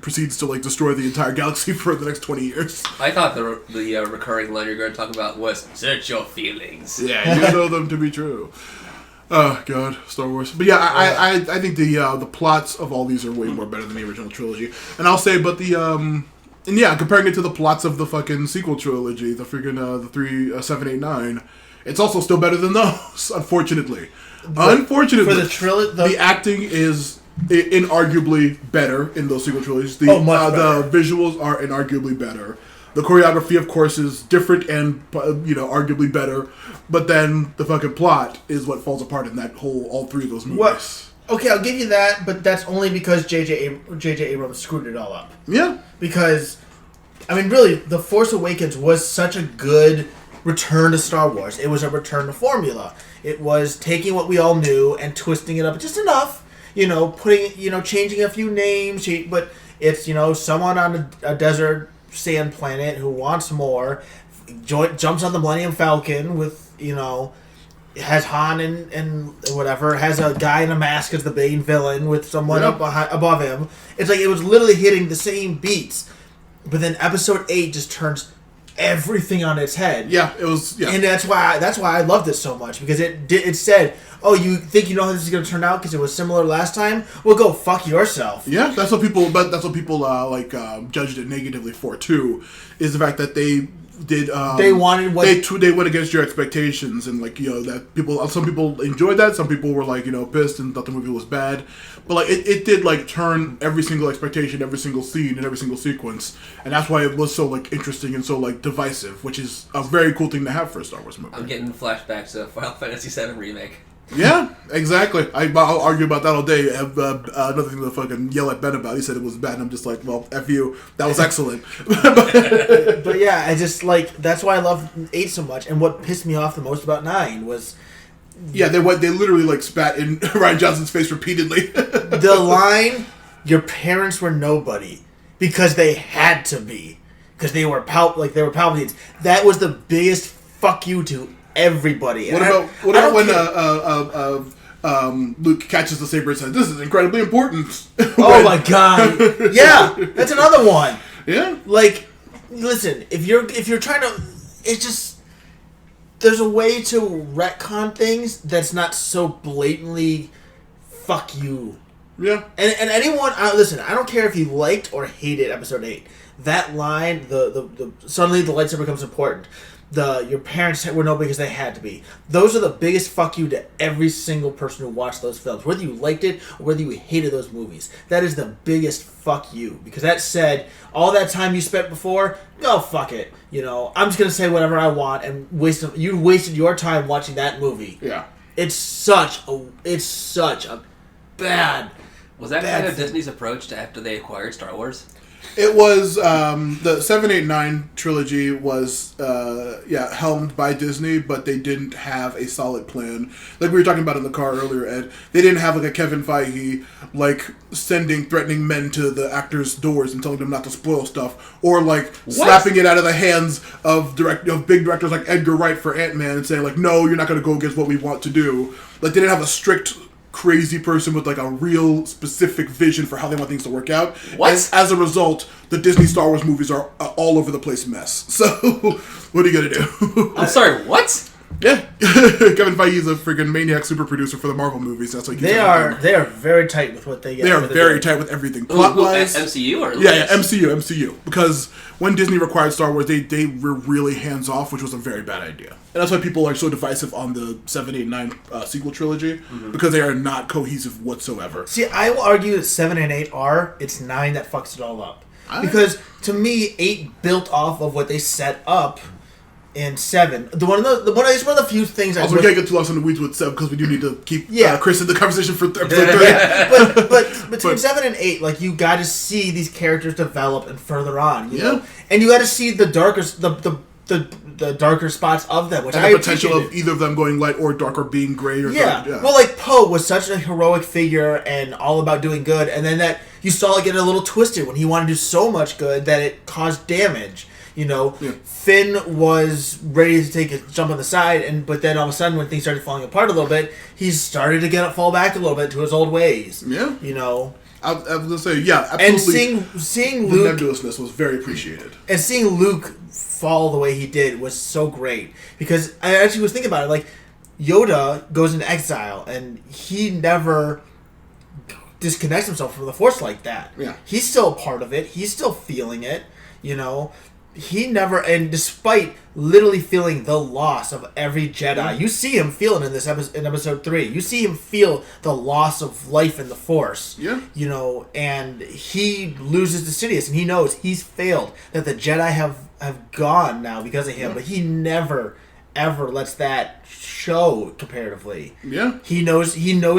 proceeds to destroy the entire galaxy for the next 20 years. I thought the recurring line you're going to talk about was "search your feelings." Yeah, you know them to be true. Oh God, Star Wars. But yeah, I think the plots of all these are way more better than the original trilogy. And I'll say, but comparing it to the plots of the fucking sequel trilogy, the freaking the 3, 7, 8, 9. It's also still better than those, unfortunately. For the trilogy, the acting is inarguably better in those sequel trilogies. The visuals are inarguably better. The choreography, of course, is different and arguably better. But then the fucking plot is what falls apart in all three of those movies. Okay, I'll give you that, but that's only because J.J. Abrams screwed it all up. Yeah. Because, really, The Force Awakens was such a good return to Star Wars. It was a return to formula. It was taking what we all knew and twisting it up just enough, changing a few names, but it's, someone on a desert sand planet who wants more, jumps on the Millennium Falcon with, has Han and whatever, has a guy in a mask as the main villain with someone up above him. It's it was literally hitting the same beats, but then Episode 8 just turns everything on its head. Yeah, it was. Yeah, and that's why I loved it so much, because it said, "Oh, you think you know how this is going to turn out because it was similar last time? Well, go fuck yourself." Yeah, that's what people judged it negatively for too, is the fact that they did. They wanted what they went against your expectations, and that some people enjoyed that, some people were pissed and thought the movie was bad. But it did turn every single expectation, every single scene, and every single sequence, and that's why it was so interesting and so divisive, which is a very cool thing to have for a Star Wars movie. I'm getting flashbacks to Final Fantasy VII Remake. Yeah, exactly. I'll argue about that all day. I have another thing to fucking yell at Ben about. He said it was bad, and I'm just well, F you. That was excellent. But yeah, I just that's why I love 8 so much. And what pissed me off the most about 9 was... Yeah, they literally spat in Rian Johnson's face repeatedly. The line, "Your parents were nobody," because they had to be. Because they were Palpatines. That was the biggest fuck you to everybody. What about when Luke catches the saber and says, "This is incredibly important"? Oh my God! Yeah, that's another one. Yeah. Listen, if you're trying to, it's just there's a way to retcon things that's not so blatantly fuck you. Yeah. And anyone, listen, I don't care if you liked or hated Episode 8. That line, the suddenly the lightsaber becomes important. Your parents were nobody because they had to be. Those are the biggest fuck you to every single person who watched those films. Whether you liked it or whether you hated those movies. That is the biggest fuck you. Because that said, all that time you spent before, go fuck it. I'm just going to say whatever I want and you wasted your time watching that movie. Yeah. It's such a bad... Was that kind of Disney's approach to after they acquired Star Wars? It was the 7, 8, 9 trilogy was helmed by Disney, but they didn't have a solid plan. Like we were talking about in the car earlier, Ed. They didn't have like a Kevin Feige like threatening men to the actors' doors and telling them not to spoil stuff, or like slapping it out of the hands of big directors like Edgar Wright for Ant-Man and saying like, no, you're not going to go against what we want to do. Like they didn't have a strict crazy person with like a real specific vision for how they want things to work out. What? And as a result, the Disney Star Wars movies are all over the place mess. So, what are you gonna do? I'm sorry, what? Yeah, Kevin Feige is a freaking maniac super producer for the Marvel movies. That's what they are very tight with what they get. They are very tight with everything. Plot wise, MCU or MCU. Because when Disney acquired Star Wars, they were really hands off, which was a very bad idea. And that's why people are so divisive on the 7, 8, 9 sequel trilogy, because they are not cohesive whatsoever. See, I will argue that 7 and 8 are. It's 9 that fucks it all up. Because to me, 8 built off of what they set up in 7. It's one of the few things. Also, we can't get too lost in the weeds with 7 because we do need to keep Chris in the conversation for episode 3. but between 7 and 8, like you got to see these characters develop and further on, you know, and you got to see the darker the darker spots of them, which and I the potential of either of them going light or dark or being gray or dark. Well, like Poe was such a heroic figure and all about doing good, and then that you saw it get a little twisted when he wanted to do so much good that it caused damage. You know, Finn was ready to take a jump on the side, but then all of a sudden, when things started falling apart a little bit, he started to fall back a little bit to his old ways. Yeah, you know. I was gonna say, absolutely. And seeing the Luke, nebulousness was very appreciated. And seeing Luke fall the way he did was so great, because I actually was thinking about it. Like Yoda goes into exile, and he never disconnects himself from the Force like that. Yeah, he's still a part of it. He's still feeling it. You know. He never, and despite literally feeling the loss of every Jedi, you see him feeling in this in episode 3. You see him feel the loss of life in the Force. Yeah. You know, and he loses to Sidious, and he knows he's failed, that the Jedi have gone now because of him, but he never ever lets that show comparatively. Yeah. He knows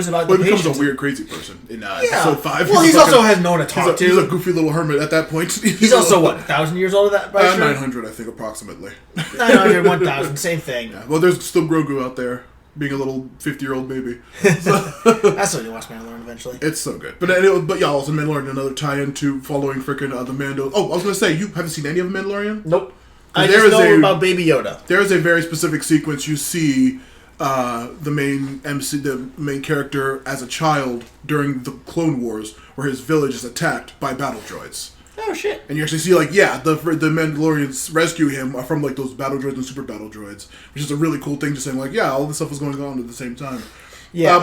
about the he becomes patience. a weird, crazy person in episode 5. Well, he's also has no one to talk to. He's a goofy little hermit at that point. He's also, 1,000 years old at that? 900, I think, approximately. 900, 1,000, same thing. Yeah. Well, there's still Grogu out there, being a little 50-year-old baby. That's what you watch Mandalorian eventually. It's so good. But also Mandalorian, another tie-in to following freaking the Mando. Oh, I was going to say, you haven't seen any of Mandalorian? Nope. I just know about Baby Yoda. There is a very specific sequence you see the main character as a child during the Clone Wars, where his village is attacked by battle droids. Oh shit! And you actually see the Mandalorians rescue him from like those battle droids and super battle droids, which is a really cool thing. Just saying all this stuff was going on at the same time. Yeah,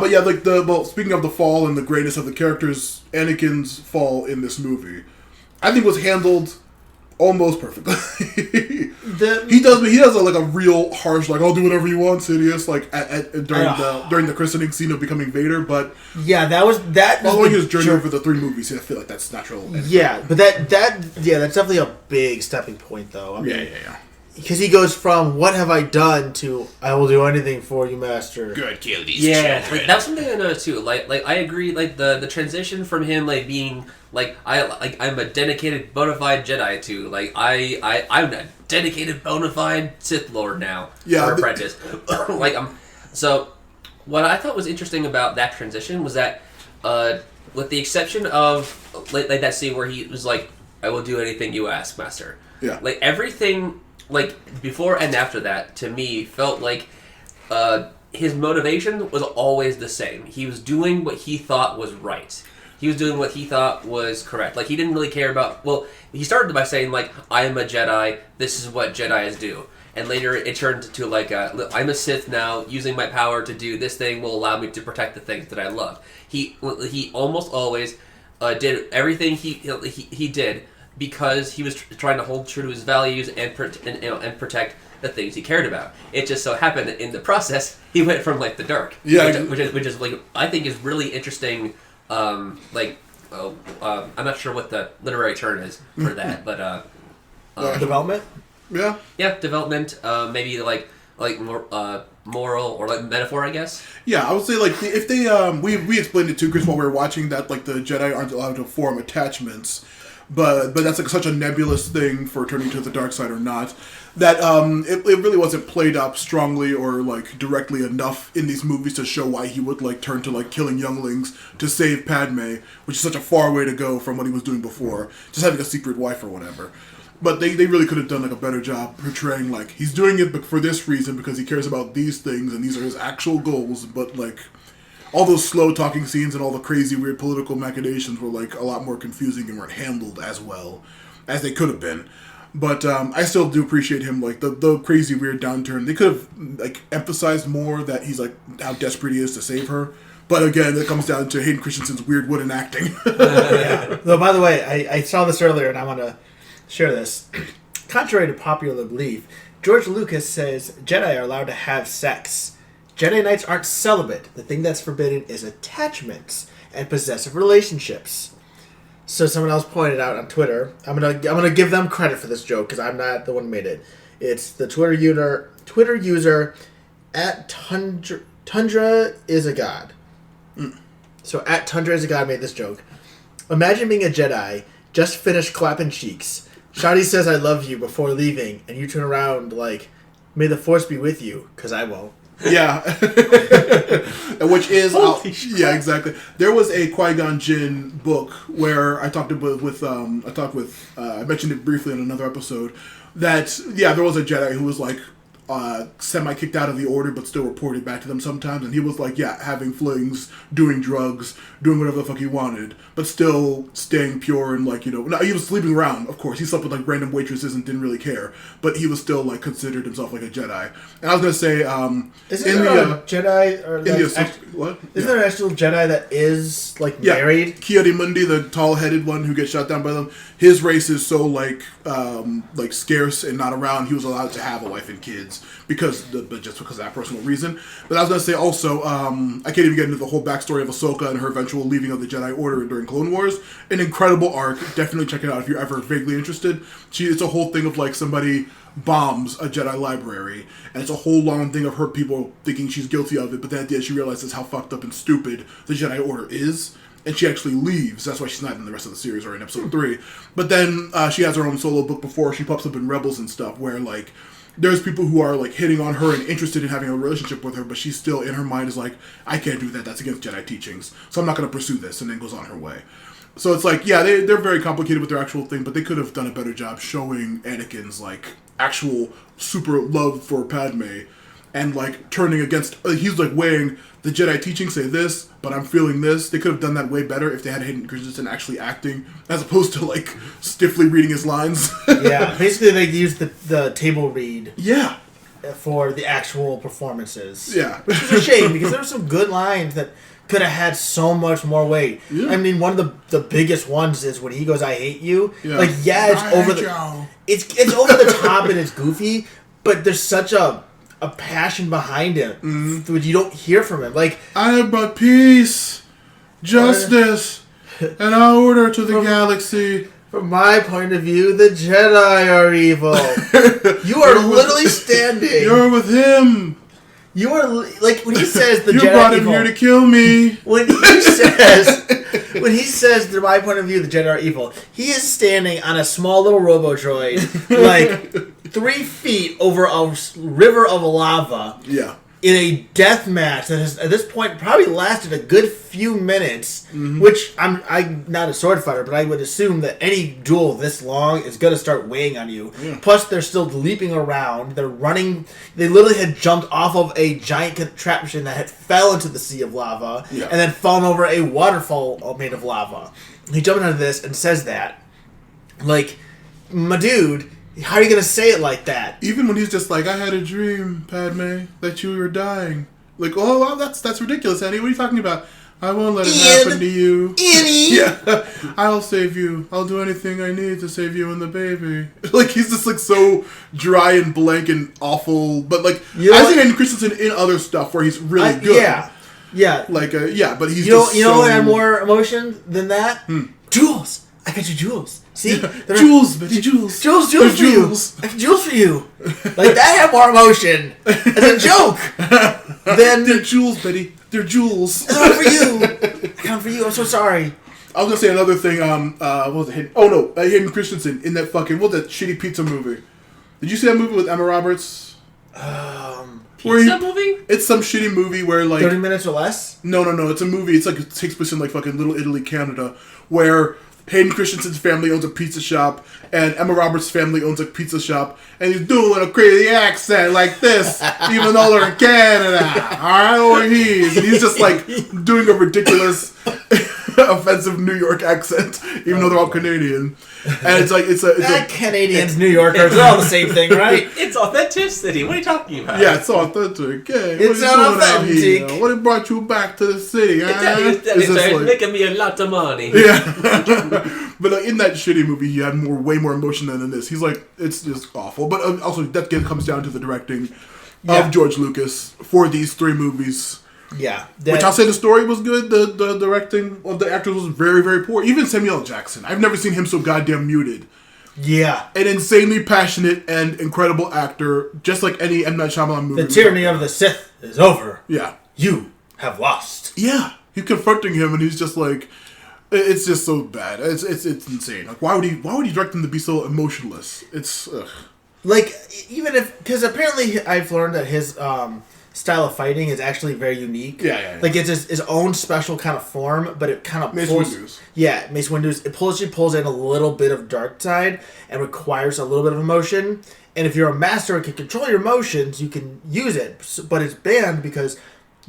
speaking of the fall and the greatness of the characters, Anakin's fall in this movie, I think was handled almost perfectly. He does a real harsh, I'll do whatever you want, Sidious, during the christening scene of becoming Vader, but following his journey over the 3 movies, I feel like that's natural. Yeah, but that's definitely a big stepping point, though. I mean, because he goes from "What have I done?" to "I will do anything for you, Master." Good, kill these children. That's something I noticed too. Like I agree. Like the transition from him being I'm a dedicated bona fide Jedi to I'm a dedicated bona fide Sith Lord now. Yeah, or apprentice. So what I thought was interesting about that transition was that with the exception of that scene where he was like, "I will do anything you ask, Master." Yeah. Everything. Before and after that, to me, felt like his motivation was always the same. He was doing what he thought was right. He was doing what he thought was correct. He didn't really care about... Well, he started by saying, I am a Jedi, this is what Jedis do. And later it turned to, I'm a Sith now, using my power to do this thing will allow me to protect the things that I love. He almost always did everything he did because he was trying to hold true to his values and protect the things he cared about. It just so happened that in the process he went from the dark, which is I think is really interesting. I'm not sure what the literary term is for that, but development. Yeah, development. Maybe more moral or metaphor, I guess. Yeah, I would say if they we explained it too, Chris, while we were watching that the Jedi aren't allowed to form attachments. but that's like such a nebulous thing for turning to the dark side or not. That it really wasn't played up strongly or like directly enough in these movies to show why he would like turn to like killing younglings to save Padme, which is such a far way to go from what he was doing before, just having a secret wife or whatever. But they really could have done like a better job portraying like he's doing it for this reason because he cares about these things and these are his actual goals. But like all those slow talking scenes and all the crazy weird political machinations were like a lot more confusing and weren't handled as well as they could have been. But I still do appreciate him, like, the crazy, weird downturn. They could have, like, emphasized more that he's, like, how desperate he is to save her. But, again, it comes down to Hayden Christensen's weird wooden acting. Yeah. Though, by the way, I saw this earlier, and I want to share this. Contrary to popular belief, George Lucas says Jedi are allowed to have sex. Jedi Knights aren't celibate. The thing that's forbidden is attachments and possessive relationships. So someone else pointed out on Twitter. I'm gonna give them credit for this joke because I'm not the one who made it. It's the Twitter user at Tundra is a god. So at Tundra is a god made this joke. Imagine being a Jedi, just finished clapping cheeks. Shadi says I love you before leaving, and you turn around like, may the force be with you, because I won't. Yeah. Which is... yeah, exactly. There was a Qui-Gon Jinn book where I talked with I mentioned it briefly in another episode, that, yeah, there was a Jedi who was like, semi-kicked out of the order but still reported back to them sometimes, and he was like, yeah, having flings, doing drugs, doing whatever the fuck he wanted, but still staying pure and like, you know, he was sleeping around, of course, he slept with like random waitresses and didn't really care, but he was still like considered himself like a Jedi. And I was gonna say, isn't there a Jedi, or what? Isn't there an actual Jedi that is like married? Ki-Adi-Mundi, the tall-headed one who gets shot down by them, his race is so like scarce and not around, he was allowed to have a wife and kids. Just because of that personal reason. But I was going to say also, I can't even get into the whole backstory of Ahsoka and her eventual leaving of the Jedi Order during Clone Wars. An incredible arc. Definitely check it out if you're ever vaguely interested. It's a whole thing of like somebody bombs a Jedi library, and it's a whole long thing of her people thinking she's guilty of it, but then at the end she realizes how fucked up and stupid the Jedi Order is. And she actually leaves. That's why she's not in the rest of the series or in Episode 3. But then she has her own solo book before she pops up in Rebels and stuff, where like there's people who are like hitting on her and interested in having a relationship with her, but she's still in her mind is like, I can't do that. That's against Jedi teachings. So I'm not going to pursue this, and then goes on her way. So it's like, yeah, they're very complicated with their actual thing, but they could have done a better job showing Anakin's like actual super love for Padme and like turning against, he's like weighing the Jedi teachings say this, but I'm feeling this. They could have done that way better if they had Hayden Christensen actually acting, as opposed to like stiffly reading his lines. Yeah, basically they used the table read. Yeah. For the actual performances. Yeah. Which is a shame, because there were some good lines that could have had so much more weight. Yeah. I mean, one of the biggest ones is when he goes, "I hate you." Yeah. Like, yeah, it's over the it's over the top and it's goofy, but there's such a passion behind it, which you don't hear from him. Like, I have brought peace, justice, and order to the galaxy. From my point of view, the Jedi are evil. You are literally standing. You're with him. You are like when he says the you Jedi You brought him evil, here to kill me. When he says, from my point of view, the Jedi are evil, he is standing on a small little robo-droid, like 3 feet over a river of lava. Yeah. In a death match that has, at this point, probably lasted a good few minutes, which I'm not a sword fighter, but I would assume that any duel this long is going to start weighing on you. Yeah. Plus, they're still leaping around. They're running. They literally had jumped off of a giant contraption that had fell into the sea of lava, and then fallen over a waterfall made of lava. He jumped into this and says that. Like, my dude... How are you going to say it like that? Even when he's just like, I had a dream, Padme, that you were dying. Like, oh, well, that's ridiculous, Annie. What are you talking about? I won't let it happen to you. Annie! Yeah. I'll save you. I'll do anything I need to save you and the baby. Like, he's just, like, so dry and blank and awful. But, like, I see Hayden Christensen in other stuff where he's really good. Yeah. Yeah. Like, but he's you know what had more emotion than that? Jewels! I got you jewels. See? Yeah. Jewels, Betty, jewels. Jewels for you. I got jewels for you. Like, that had more emotion as a joke than... They're jewels, Betty. They're jewels. I got them for you. I got them for you. I'm so sorry. I was gonna say another thing. What was it? Hayden Christensen in that fucking what was that shitty pizza movie? Did you see that movie with Emma Roberts? Pizza movie? It's some shitty movie where like 30 minutes or less. No. It's a movie. It's like it takes place in like fucking Little Italy, Canada, where Hayden Christensen's family owns a pizza shop, and Emma Roberts' family owns a pizza shop, and he's doing a crazy accent like this, even though they're in Canada. Alright, overseas. And he's just like doing a ridiculous, offensive New York accent, even though they're all Canadian. And it's like, Canadians, New Yorkers, they're all the same thing, right? It's authenticity. What are you talking about? Yeah, it's authentic. Okay, It's authentic. What brought you back to the city? It's making me a lot of money. Yeah. But like, in that shitty movie, he had way more emotion than in this. He's like, it's just awful. But also, that again comes down to the directing of George Lucas for these 3 movies. Yeah. Which I'll say the story was good. The directing of the actors was very, very poor. Even Samuel L. Jackson. I've never seen him so goddamn muted. Yeah. An insanely passionate and incredible actor, just like any M. Night Shyamalan movie. The tyranny of the Sith is over. Yeah. You have lost. Yeah. He's confronting him and he's just like, it's just so bad. It's insane. Like, why would he direct him to be so emotionless? It's, ugh. Like, even if, because apparently I've learned that his, style of fighting is actually very unique. Yeah. Like it's his own special kind of form, but it kind of Mace pulls. Windu's. Yeah, Mace Windu's. It pulls in a little bit of dark side and requires a little bit of emotion. And if you're a master and can control your emotions, you can use it. But it's banned because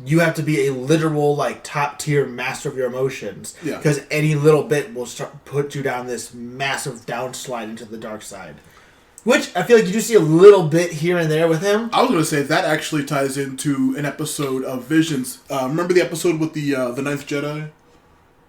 you have to be a literal like top tier master of your emotions. Yeah. Because any little bit will put you down this massive downslide into the dark side. Which I feel like you do see a little bit here and there with him. I was going to say that actually ties into an episode of Visions. Remember the episode with the Ninth Jedi?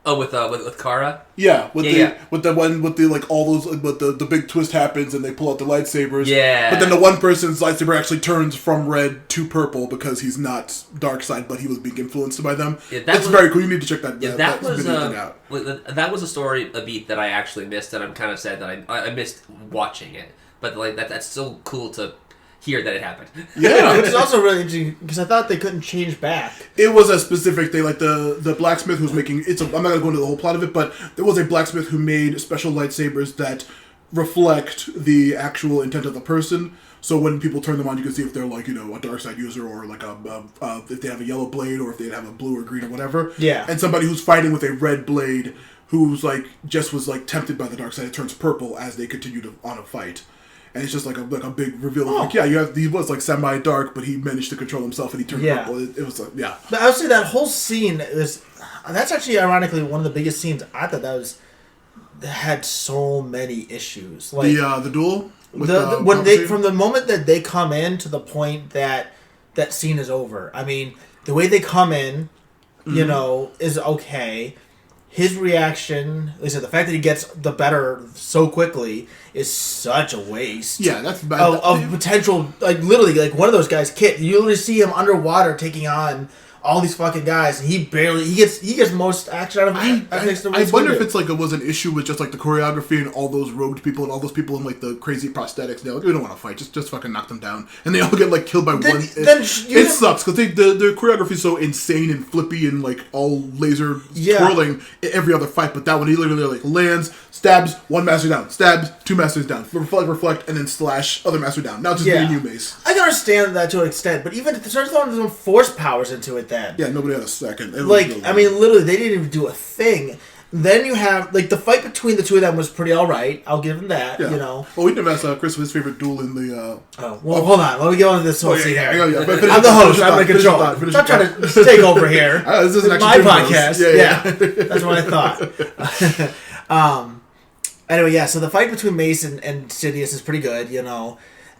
Oh, with Kara? Yeah, with the one with the like all those with the big twist happens and they pull out the lightsabers. Yeah. But then the one person's lightsaber actually turns from red to purple because he's not dark side, but he was being influenced by them. Yeah, that's very cool. You need to check that. Yeah, that was out. That was a beat that I actually missed, and I'm kind of sad that I missed watching it. But like that's so cool to hear that it happened. Yeah, which is also really interesting because I thought they couldn't change back. It was a specific thing, like the blacksmith who's making. I'm not gonna go into the whole plot of it, but there was a blacksmith who made special lightsabers that reflect the actual intent of the person. So when people turn them on, you can see if they're like a dark side user or like if they have a yellow blade or if they have a blue or green or whatever. Yeah. And somebody who's fighting with a red blade who's like just was like tempted by the dark side, it turns purple as they continue on a fight. And it's just like a big reveal of like, he was like semi-dark, but he managed to control himself and he turned purple. It was like, yeah. But I would say that whole scene that's actually ironically one of the biggest scenes I thought that had so many issues. Like the duel? From the moment that they come in to the point that scene is over. I mean, the way they come in, is okay. His reaction, like I said, the fact that he gets the better so quickly is such a waste. Yeah, that's bad. Of potential, like literally, like one of those guys, Kit. You literally see him underwater taking on all these fucking guys, and he gets most action out of him. I wonder if it's like it was an issue with just like the choreography and all those robed people and all those people in like the crazy prosthetics. They're like, we don't want to fight, just fucking knock them down, and they all get like killed by one. It sucks because the choreography is so insane and flippy and like all laser twirling every other fight, but that one he literally like lands, stabs one master down, stabs two masters down, reflect, and then slash other master down. Now it's just being you, Mace. I can understand that to an extent, but even if they start throwing some force powers into it. Yeah, nobody had a second. I mean, literally, they didn't even do a thing. Then you have, like, the fight between the two of them was pretty alright. I'll give them that, Well, we never asked Chris his favorite duel in the... hold on. Let me get on to this whole scene here. I'm the host. I'm in control. Stop trying to take over here. This is my podcast. Yeah. That's what I thought. Anyway, so the fight between Mace and Sidious is pretty good,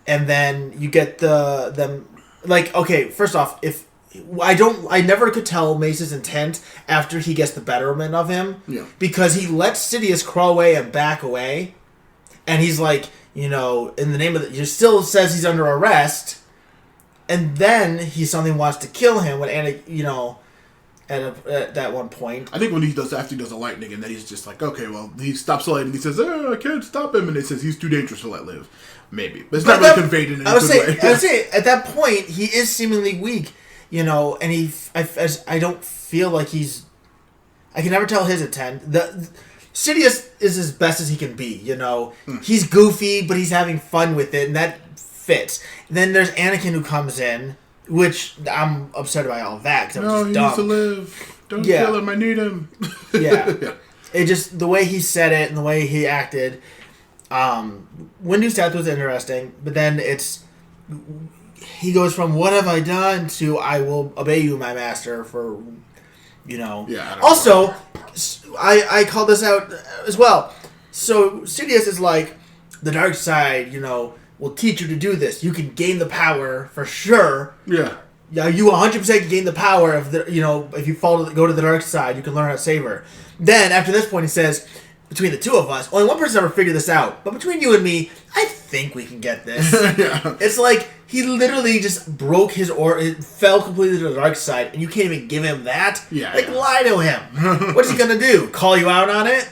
And then you get them... Like, okay, first off, if... I never could tell Mace's intent after he gets the betterment of him. Yeah. Because he lets Sidious crawl away and back away. And he's like, in the name of he still says he's under arrest. And then he suddenly wants to kill him when at that one point. I think when after he does the lightning and then he's just like, okay, well, he stops the lightning and he says, I can't stop him. And it says he's too dangerous to let live. Maybe. But it's not really conveyed in any good way. I would say at that point, he is seemingly weak. And I don't feel like he's I can never tell his intent. Sidious is as best as he can be, you know. He's goofy, but he's having fun with it, and that fits. Then there's Anakin who comes in, which I'm upset by all that because No, he dumb. needs to live. Don't kill him. I need him. Yeah. It just, the way he said it and the way he acted, Windu's death was interesting, but then he goes from what have I done to I will obey you, my master, for, you know. Yeah. Also, I called this out as well. So Sidious is like, the dark side, you know, will teach you to do this. You can gain the power for sure. Yeah. Yeah, you 100% can gain the power of the, you know, if you go to the dark side, you can learn how to save her. Then after this point, he says, between the two of us, only one person ever figured this out. But between you and me, I think we can get this. Yeah. It's like he literally just broke it fell completely to the dark side, and you can't even give him that. Yeah. Like, lie to him. What's he gonna do? Call you out on it?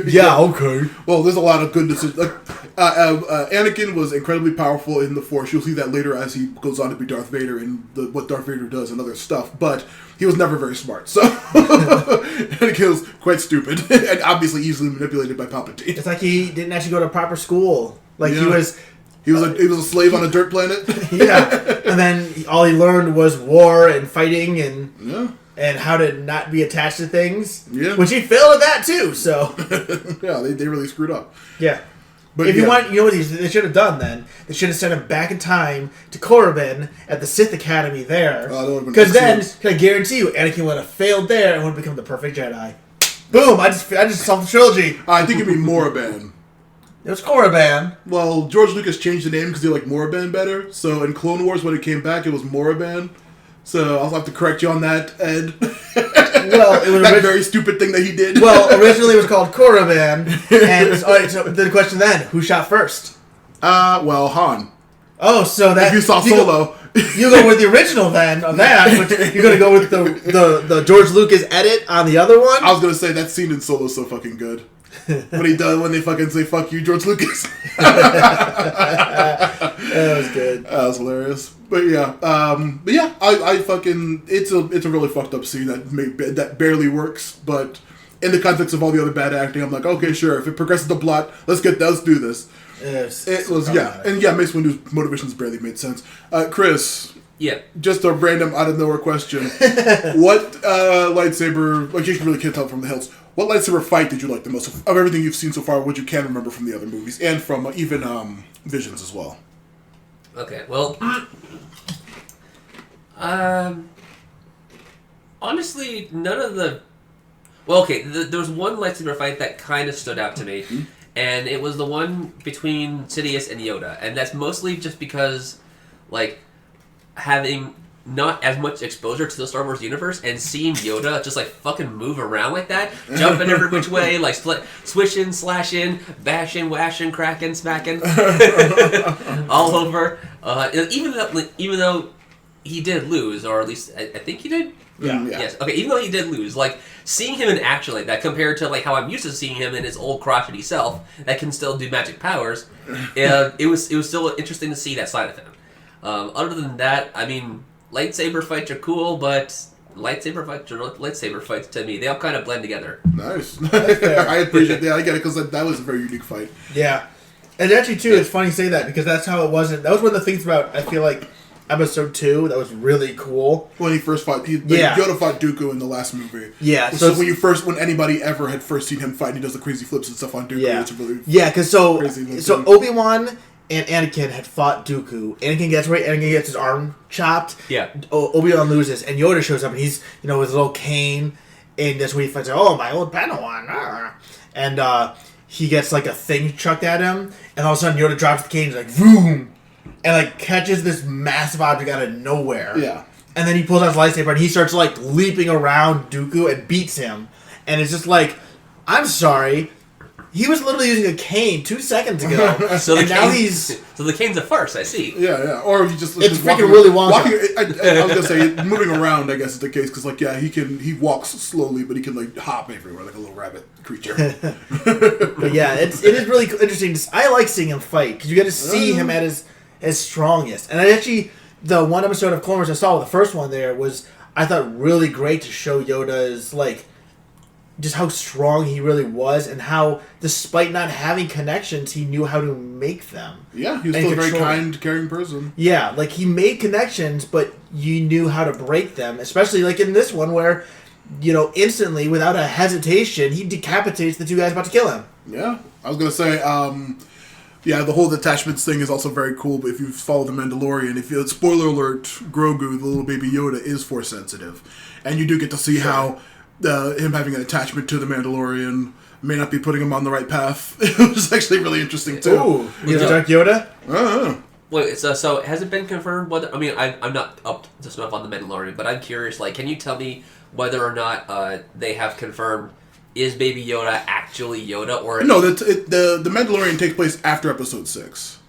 Yeah, okay. Well, there's a lot of good decisions. Like, Anakin was incredibly powerful in the Force. You'll see that later as he goes on to be Darth Vader and what Darth Vader does and other stuff. But he was never very smart. So Anakin was quite stupid and obviously easily manipulated by Palpatine. It's like he didn't actually go to proper school. Like Yeah. He was a slave on a dirt planet. Yeah, and then all he learned was war and fighting and how to not be attached to things. Yeah. Which he failed at that too. So Yeah, they really screwed up. yeah. But If you want, you know what they should have done then? They should have sent him back in time to Korriban at the Sith Academy there. That would've been Because then, excellent. can I guarantee you, Anakin would have failed there and would have become the perfect Jedi. Boom! I just solved the trilogy. I think it'd be Moraban. It was Korriban. Well, George Lucas changed the name because he liked Moraban better. So in Clone Wars, when it came back, it was Moraban. So I'll have to correct you on that, Ed. Well, it was That very stupid thing that he did. Well, originally it was called Korriban, and all right, so the question then: who shot first? Well, Han. Oh, so that If you saw Solo. You go with the original then of that, but you're gonna go with the George Lucas edit on the other one. I was gonna say that scene in Solo is so fucking good. When they fucking say "fuck you, George Lucas." That was good. That was hilarious. But yeah, I fucking it's a really fucked up scene that barely works. But in the context of all the other bad acting, I'm like, okay, sure. If it progresses the plot, let's do this. It was Mace Windu's motivations barely made sense. Chris. Yeah. Just a random out of nowhere question. What lightsaber? Like you really can't tell from the hills. What lightsaber fight did you like the most of everything you've seen so far? What you can remember from the other movies and from even Visions as well? Okay, well, honestly, none of the. Well, okay, there was one lightsaber fight that kind of stood out to me, and it was the one between Sidious and Yoda, and that's mostly just because, like, having not as much exposure to the Star Wars universe and seeing Yoda just like fucking move around like that, jumping every which way, like swishing, slashing, bashing, washing, cracking, smacking, all over. Even though he did lose, or at least I think he did. Yeah. Yes. Okay. Even though he did lose, like seeing him in action like that, compared to like how I'm used to seeing him in his old crotchety self that can still do magic powers, it was still interesting to see that side of him. Other than that, I mean, lightsaber fights are cool, but lightsaber fights to me, they all kind of blend together. Nice. I appreciate that. I get it because that was a very unique fight. Yeah. And actually, too, it's funny you say that because that's how it wasn't. That was one of the things about, I feel like, Episode 2 that was really cool. When he first fought, Yoda fought Dooku in the last movie. Yeah. So when anybody ever had first seen him fight, he does the crazy flips and stuff on Dooku. Yeah. It's really because so crazy Obi-Wan and Anakin had fought Dooku. Anakin gets his arm chopped. Yeah. Obi-Wan loses, and Yoda shows up, and he's, with his little cane, and that's when he fights, oh, my old Padawan. And he gets, like, a thing chucked at him, and all of a sudden Yoda drops the cane, he's like, vroom, and, like, catches this massive object out of nowhere. Yeah. And then he pulls out his lightsaber, and he starts, like, leaping around Dooku and beats him. And it's just like, I'm sorry, he was literally using a cane 2 seconds ago. So the cane's a farce, I see. Yeah. Or he just It's walking, freaking Willy Wonka. I was gonna say moving around. I guess is the case because he walks slowly, but he can like hop everywhere like a little rabbit creature. But yeah, it is really interesting. I like seeing him fight because you get to see him at his strongest. And the one episode of Clone Wars I saw, the first one there was I thought really great to show Yoda's like just how strong he really was, and how, despite not having connections, he knew how to make them. Yeah, he was and still a very control them. kind, caring person. Yeah, like, he made connections, but you knew how to break them. Especially, like, in this one where, instantly, without a hesitation, he decapitates the two guys about to kill him. Yeah, I was going to say, the whole detachments thing is also very cool, but if you follow The Mandalorian, spoiler alert, Grogu, the little baby Yoda, is Force sensitive. And you do get to see how him having an attachment to the Mandalorian may not be putting him on the right path. It was actually really interesting, too. Ooh, the Dark Yoda? Wait, so has it been confirmed whether... I mean, I'm not up to snuff on the Mandalorian, but I'm curious, like, can you tell me whether or not they have confirmed, is Baby Yoda actually Yoda, or... No, the Mandalorian takes place after Episode 6.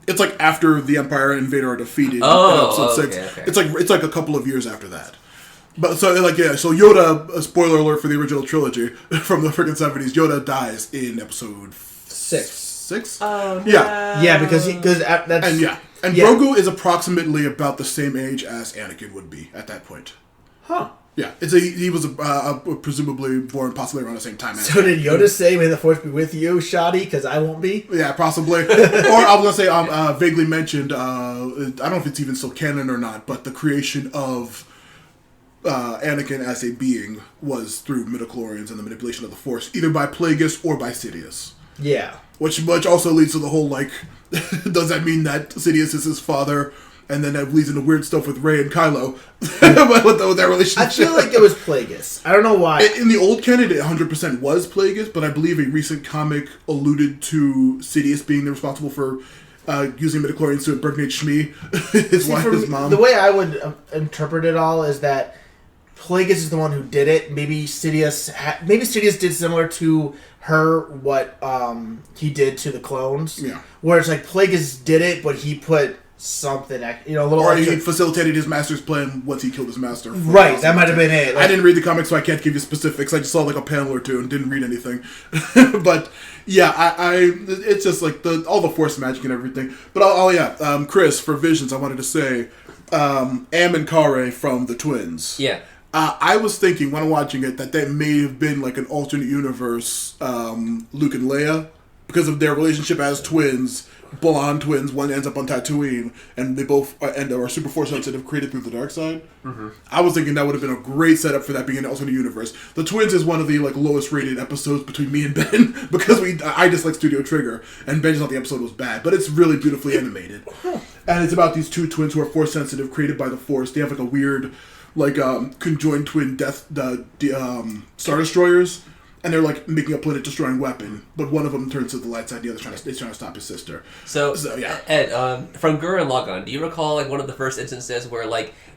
It's like after the Empire and Vader are defeated in Episode 6. Okay. It's like a couple of years after that. But so Yoda, a spoiler alert for the original trilogy from the freaking 70s, Yoda dies in Episode 6? Oh, no. Yeah, because that's... And Grogu is approximately about the same age as Anakin would be at that point. Huh. Yeah, he was presumably born possibly around the same time. So did Yoda say, "May the Force be with you, Shoddy," because I won't be? Yeah, possibly. Or I was going to say, vaguely mentioned, I don't know if it's even still canon or not, but the creation of Anakin as a being was through midichlorians and the manipulation of the Force, either by Plagueis or by Sidious. Yeah. Which also leads to the whole, does that mean that Sidious is his father? And then that leads into weird stuff with Rey and Kylo. with their relationship. I feel like it was Plagueis. I don't know why. In the old canon, it 100% was Plagueis, but I believe a recent comic alluded to Sidious being responsible for using midichlorians to impregnate Shmi, his mom. The way I would interpret it all is that Plagueis is the one who did it. Maybe Sidious did similar to her what he did to the clones. Yeah. Where it's like Plagueis did it, but he put something, a little... Or he facilitated his master's plan once he killed his master. Right, that might have been it. I didn't read the comics, so I can't give you specifics. I just saw a panel or two and didn't read anything. But yeah, it's just all the Force magic and everything. But Chris, for Visions, I wanted to say, Am and Kare from the twins. Yeah. I was thinking when watching it that may have been an alternate universe Luke and Leia, because of their relationship as twins. Blonde twins, one ends up on Tatooine, and they both are super Force sensitive, created through the dark side. Mm-hmm. I was thinking that would have been a great setup for that being an alternate universe. The twins is one of the lowest rated episodes between me and Ben because I dislike Studio Trigger, and Ben just thought the episode was bad, but it's really beautifully animated, and it's about these two twins who are Force sensitive, created by the Force. They have a weird conjoined twin Star Destroyers. And they're making a planet-destroying weapon, but one of them turns to the light side, the other trying to stop his sister. So yeah. Ed, from Gurren Lagann, do you recall one of the first instances where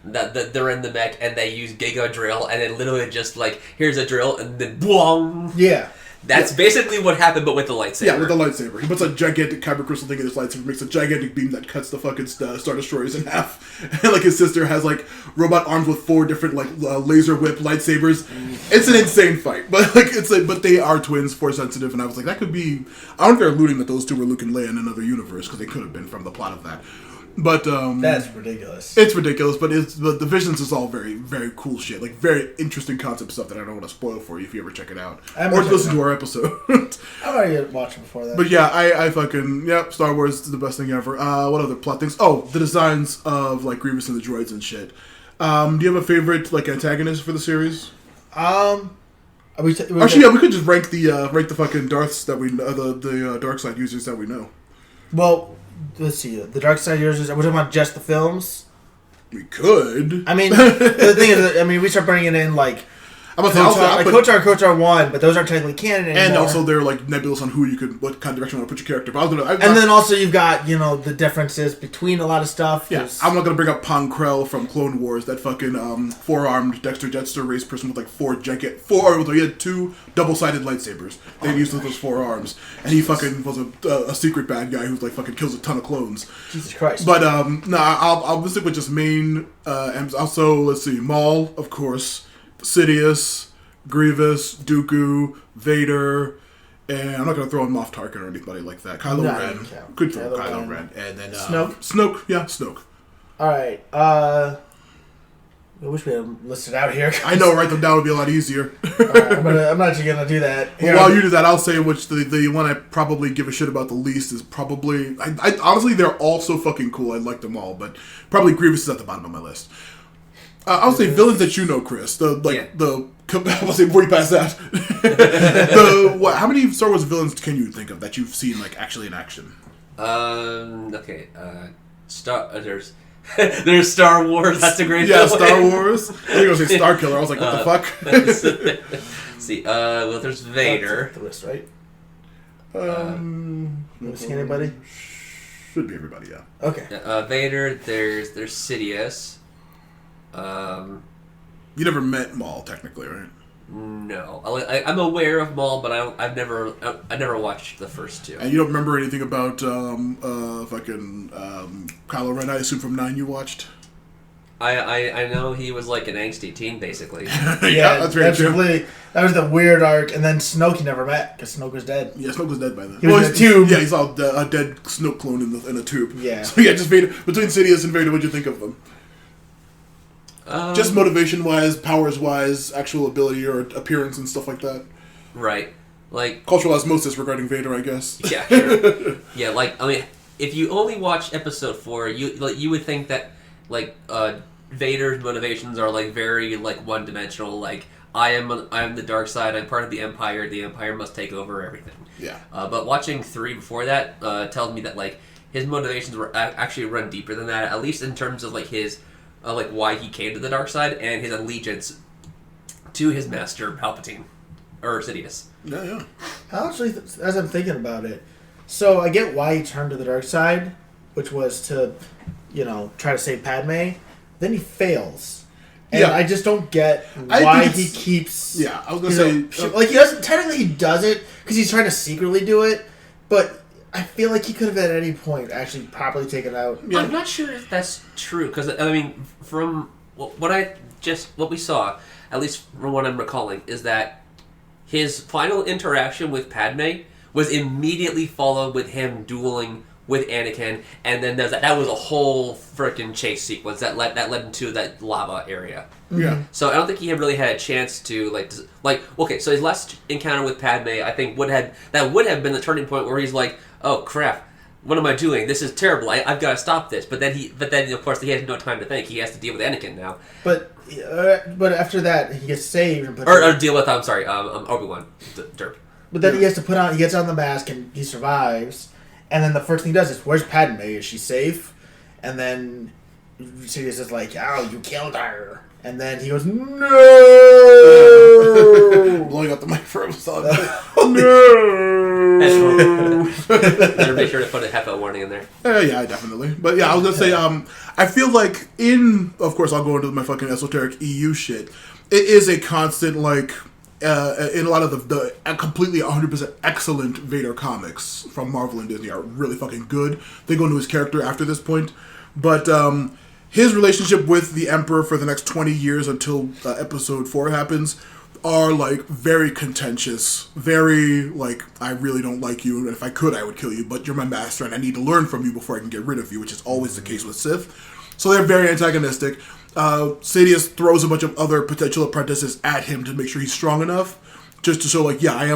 that they're in the mech and they use Giga drill, and then literally just here's a drill and then boom. Yeah. That's basically what happened, but with the lightsaber. Yeah, with the lightsaber. He puts a gigantic kyber crystal thing in his lightsaber, makes a gigantic beam that cuts the fucking Star Destroyers in half. And his sister has robot arms with 4 different laser whip lightsabers. It's an insane fight, but but they are twins, Force sensitive, and I was that could be. I don't know if they're alluding that those two were Luke and Leia in another universe because they could have been from the plot of that. But that's ridiculous. It's ridiculous, but the Visions is all very, very cool shit. Very interesting concept stuff that I don't want to spoil for you if you ever check it out. Or listen to our episode. I've already watched it before that. But yeah, I fucking... Star Wars is the best thing ever. What other plot things? Oh, the designs of Grievous and the droids and shit. Do you have a favorite antagonist for the series? We could just rank the fucking Darths that we know, the dark side users that we know. Well, let's see. The dark side users. We're talking about just the films. We could. I mean, the thing is, we start bringing in KOTOR 1, but those aren't technically canon anymore. And also they're nebulous on what kind of direction you want to put your character. But then also you've got the differences between a lot of stuff. Yeah, I'm not gonna bring up Pong Krell from Clone Wars, that fucking 4-armed Dexter Jetster race person with he had 2 double-sided lightsabers. They used those 4 arms, and he fucking was a secret bad guy who fucking kills a ton of clones. Jesus Christ. But I'll stick with just main. Also, let's see, Maul, of course. Sidious, Grievous, Dooku, Vader, and I'm not going to throw in Moff Tarkin or anybody like that. Kylo Ren. Could throw Kylo Ren. And then... Snoke? Snoke. Yeah, Snoke. Alright, I wish we had them listed out here. I know, write them down would be a lot easier. Alright, I'm not actually gonna do that. Well, while you do that, I'll say which the one I probably give a shit about the least is probably... I honestly, they're all so fucking cool. I like them all, but probably Grievous is at the bottom of my list. I'll say villains that you know, Chris. I'll say before you pass that. How many Star Wars villains can you think of that you've seen like actually in action? Okay. There's Star Wars. That's a great Yeah, villain. Star Wars. I think I was say Star Killer. I was like, what the fuck? See, well, there's Vader. The list, right? You see anybody? Should be everybody, yeah. Okay. Vader. There's Sidious. You never met Maul, technically, right? No, I'm aware of Maul, but I never watched the first two. And you don't remember anything about fucking Kylo Ren? I assume from 9 you watched. I know he was like an angsty teen, basically. Yeah, that's very true. That was the weird arc, and then Snoke he never met because Snoke was dead. Yeah, Snoke was dead by then. He was in a tube. Yeah, he saw a dead Snoke clone in a tube. Yeah. So yeah, just Vader. Between Sidious and Vader, what'd you think of them? Just motivation-wise, powers-wise, actual ability or appearance and stuff like that. Right. Like cultural osmosis regarding Vader, I guess. Yeah, sure. Yeah, like I mean, if you only watch Episode 4, you would think that like Vader's motivations are like very like one-dimensional. Like I am the dark side. I'm part of the Empire. The Empire must take over everything. Yeah. But watching 3 before that tells me that like his motivations were actually run deeper than that. At least in terms of like his like why he came to the dark side and his allegiance to his master Palpatine or Sidious. Yeah. Actually, as I'm thinking about it, so I get why he turned to the dark side, which was to, try to save Padme. Then he fails, and I just don't get why he keeps. Yeah, I was gonna say like he doesn't. Technically, he does it because he's trying to secretly do it, but I feel like he could have at any point actually properly taken out. Yeah. I'm not sure if that's true because I mean, from what we saw, at least from what I'm recalling, is that his final interaction with Padme was immediately followed with him dueling with Anakin, and then that was a whole freaking chase sequence that led into that lava area. Yeah. So I don't think he really had a chance to okay. So his last encounter with Padme, I think would have been the turning point where he's like, oh crap, what am I doing? This is terrible. I've got to stop this. But then of course he has no time to think. He has to deal with Anakin now. But after that he gets saved and or deal with Obi-Wan. Derp. But then he gets on the mask and he survives. And then the first thing he does is, where's Padme? Is she safe? And then Sidious is like, oh, you killed her. And then he goes, no! Blowing up the mic for himself. No! Better make sure to put a HEPA warning in there. Yeah, definitely. But yeah, I was going to say, I feel like of course I'll go into my fucking esoteric EU shit. It is a constant, like... in a lot of the completely 100% excellent Vader comics from Marvel and Disney are really fucking good. They go into his character after this point. But his relationship with the Emperor for the next 20 years until Episode 4 happens are, like, very contentious. Very, like, I really don't like you, and if I could, I would kill you, but you're my master, and I need to learn from you before I can get rid of you, which is always the case with Sith. So they're very antagonistic. Sidious throws a bunch of other potential apprentices at him to make sure he's strong enough, just to show, like, yeah, I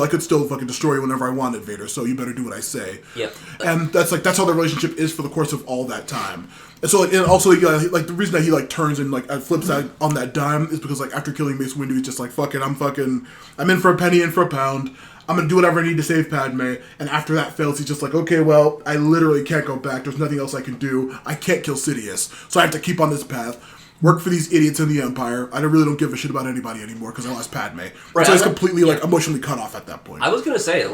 could still fucking destroy you whenever I wanted, Vader, so you better do what I say. Yep. And that's how the relationship is for the course of all that time. And so, like, and also, like, the reason that he, like, turns and, like, flips out on that dime is because, like, after killing Mace Windu, he's just like, fuck it, I'm in for a penny, in for a pound. I'm going to do whatever I need to save Padme. And after that fails, he's just like, okay, well, I literally can't go back. There's nothing else I can do. I can't kill Sidious. So I have to keep on this path. Work for these idiots in the Empire. I really don't give a shit about anybody anymore because I lost Padme. Right, so he's completely like emotionally cut off at that point. I was gonna say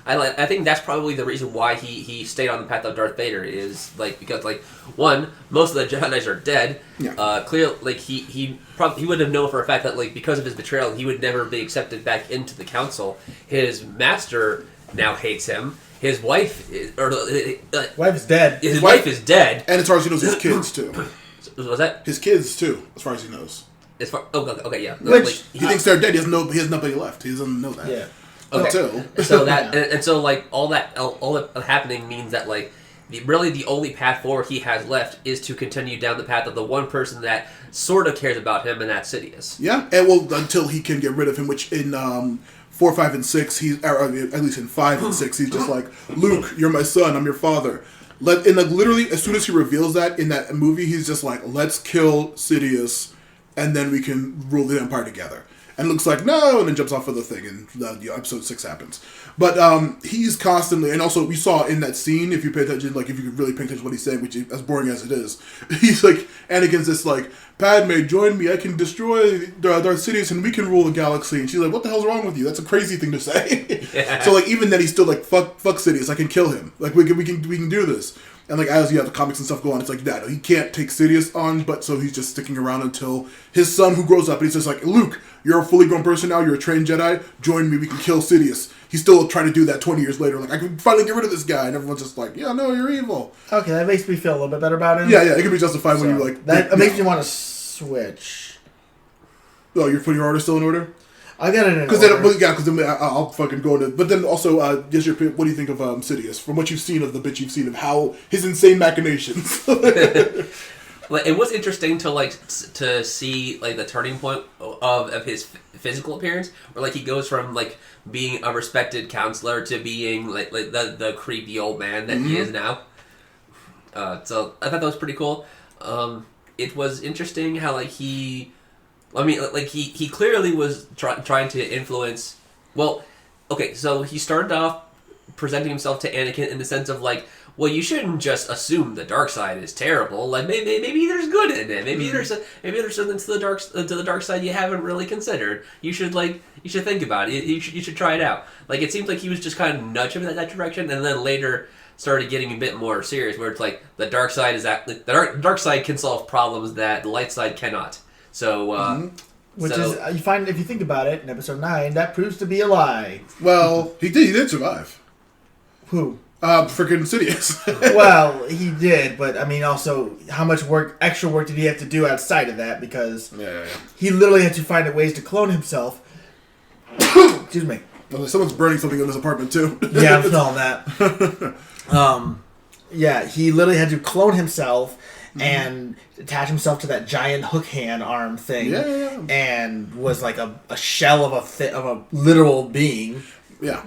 I think that's probably the reason why he stayed on the path of Darth Vader is like because like one, most of the Jedi's are dead. Yeah. Clearly, like he would have known for a fact that like because of his betrayal he would never be accepted back into the Council. His master now hates him. His wife wife is dead. His wife is dead, and as far as he knows, his kids too. Was that his kids too? As far as he knows. Okay, yeah. Which he thinks they're dead. He has nobody left. He doesn't know that. Yeah. Until so that and so like all that happening means that like really the only path forward he has left is to continue down the path of the one person that sort of cares about him, and that's Sidious. Yeah, and well, until he can get rid of him, which in 4, 5, and 6, or at least in 5 and 6, he's just like, Luke, you're my son, I'm your father. And like literally, as soon as he reveals that in that movie, he's just like, let's kill Sidious, and then we can rule the Empire together. And Luke's like, no, and then jumps off of the thing, and episode 6 happens. But he's constantly, and also we saw in that scene, if you pay attention, like if you could really pay attention to what he's saying, which is as boring as it is, he's like, Anakin's just like, Padme, join me, I can destroy Darth Sidious and we can rule the galaxy. And she's like, what the hell's wrong with you? That's a crazy thing to say. Yeah. So like even then he's still like, fuck Sidious, I can kill him. Like we can do this. And like as you have the comics and stuff go on, it's like that. He can't take Sidious on, but so he's just sticking around until his son who grows up, and he's just like, Luke, you're a fully grown person now, you're a trained Jedi, join me, we can kill Sidious. He's still trying to do that 20 years later, like, I can finally get rid of this guy, and everyone's just like, yeah, no, you're evil. Okay, that makes me feel a little bit better about him. Yeah, it can be justified when you like... That makes me want to switch. Oh, you're putting your order still in order? I got it in order. Because then I'll fucking go into... But then also, just your what do you think of Sidious? From what you've seen of the bit you've seen of how his insane machinations. Well, it was interesting to see like the turning point of his physical appearance, where like he goes from like being a respected counselor to being like the creepy old man that he is now. So I thought that was pretty cool. It was interesting how like he clearly was trying to influence. Well, okay, so he started off presenting himself to Anakin in the sense of like, well, you shouldn't just assume the dark side is terrible. Like maybe there's good in it. Maybe there's something to the dark side you haven't really considered. You should think about it. You should try it out. Like it seems like he was just kind of nudging in that direction, and then later started getting a bit more serious, where it's like the dark side the dark side can solve problems that the light side cannot. So. Which is, you find, if you think about it, in episode 9, that proves to be a lie. Well, he did survive. Who? Freaking Sidious. Well, he did, but I mean, also, how much extra work did he have to do outside of that? Because he literally had to find ways to clone himself. Excuse me. Someone's burning something in this apartment, too. Yeah, I'm feeling that. Yeah, he literally had to clone himself and attach himself to that giant hook hand arm thing, and was like a shell of a literal being,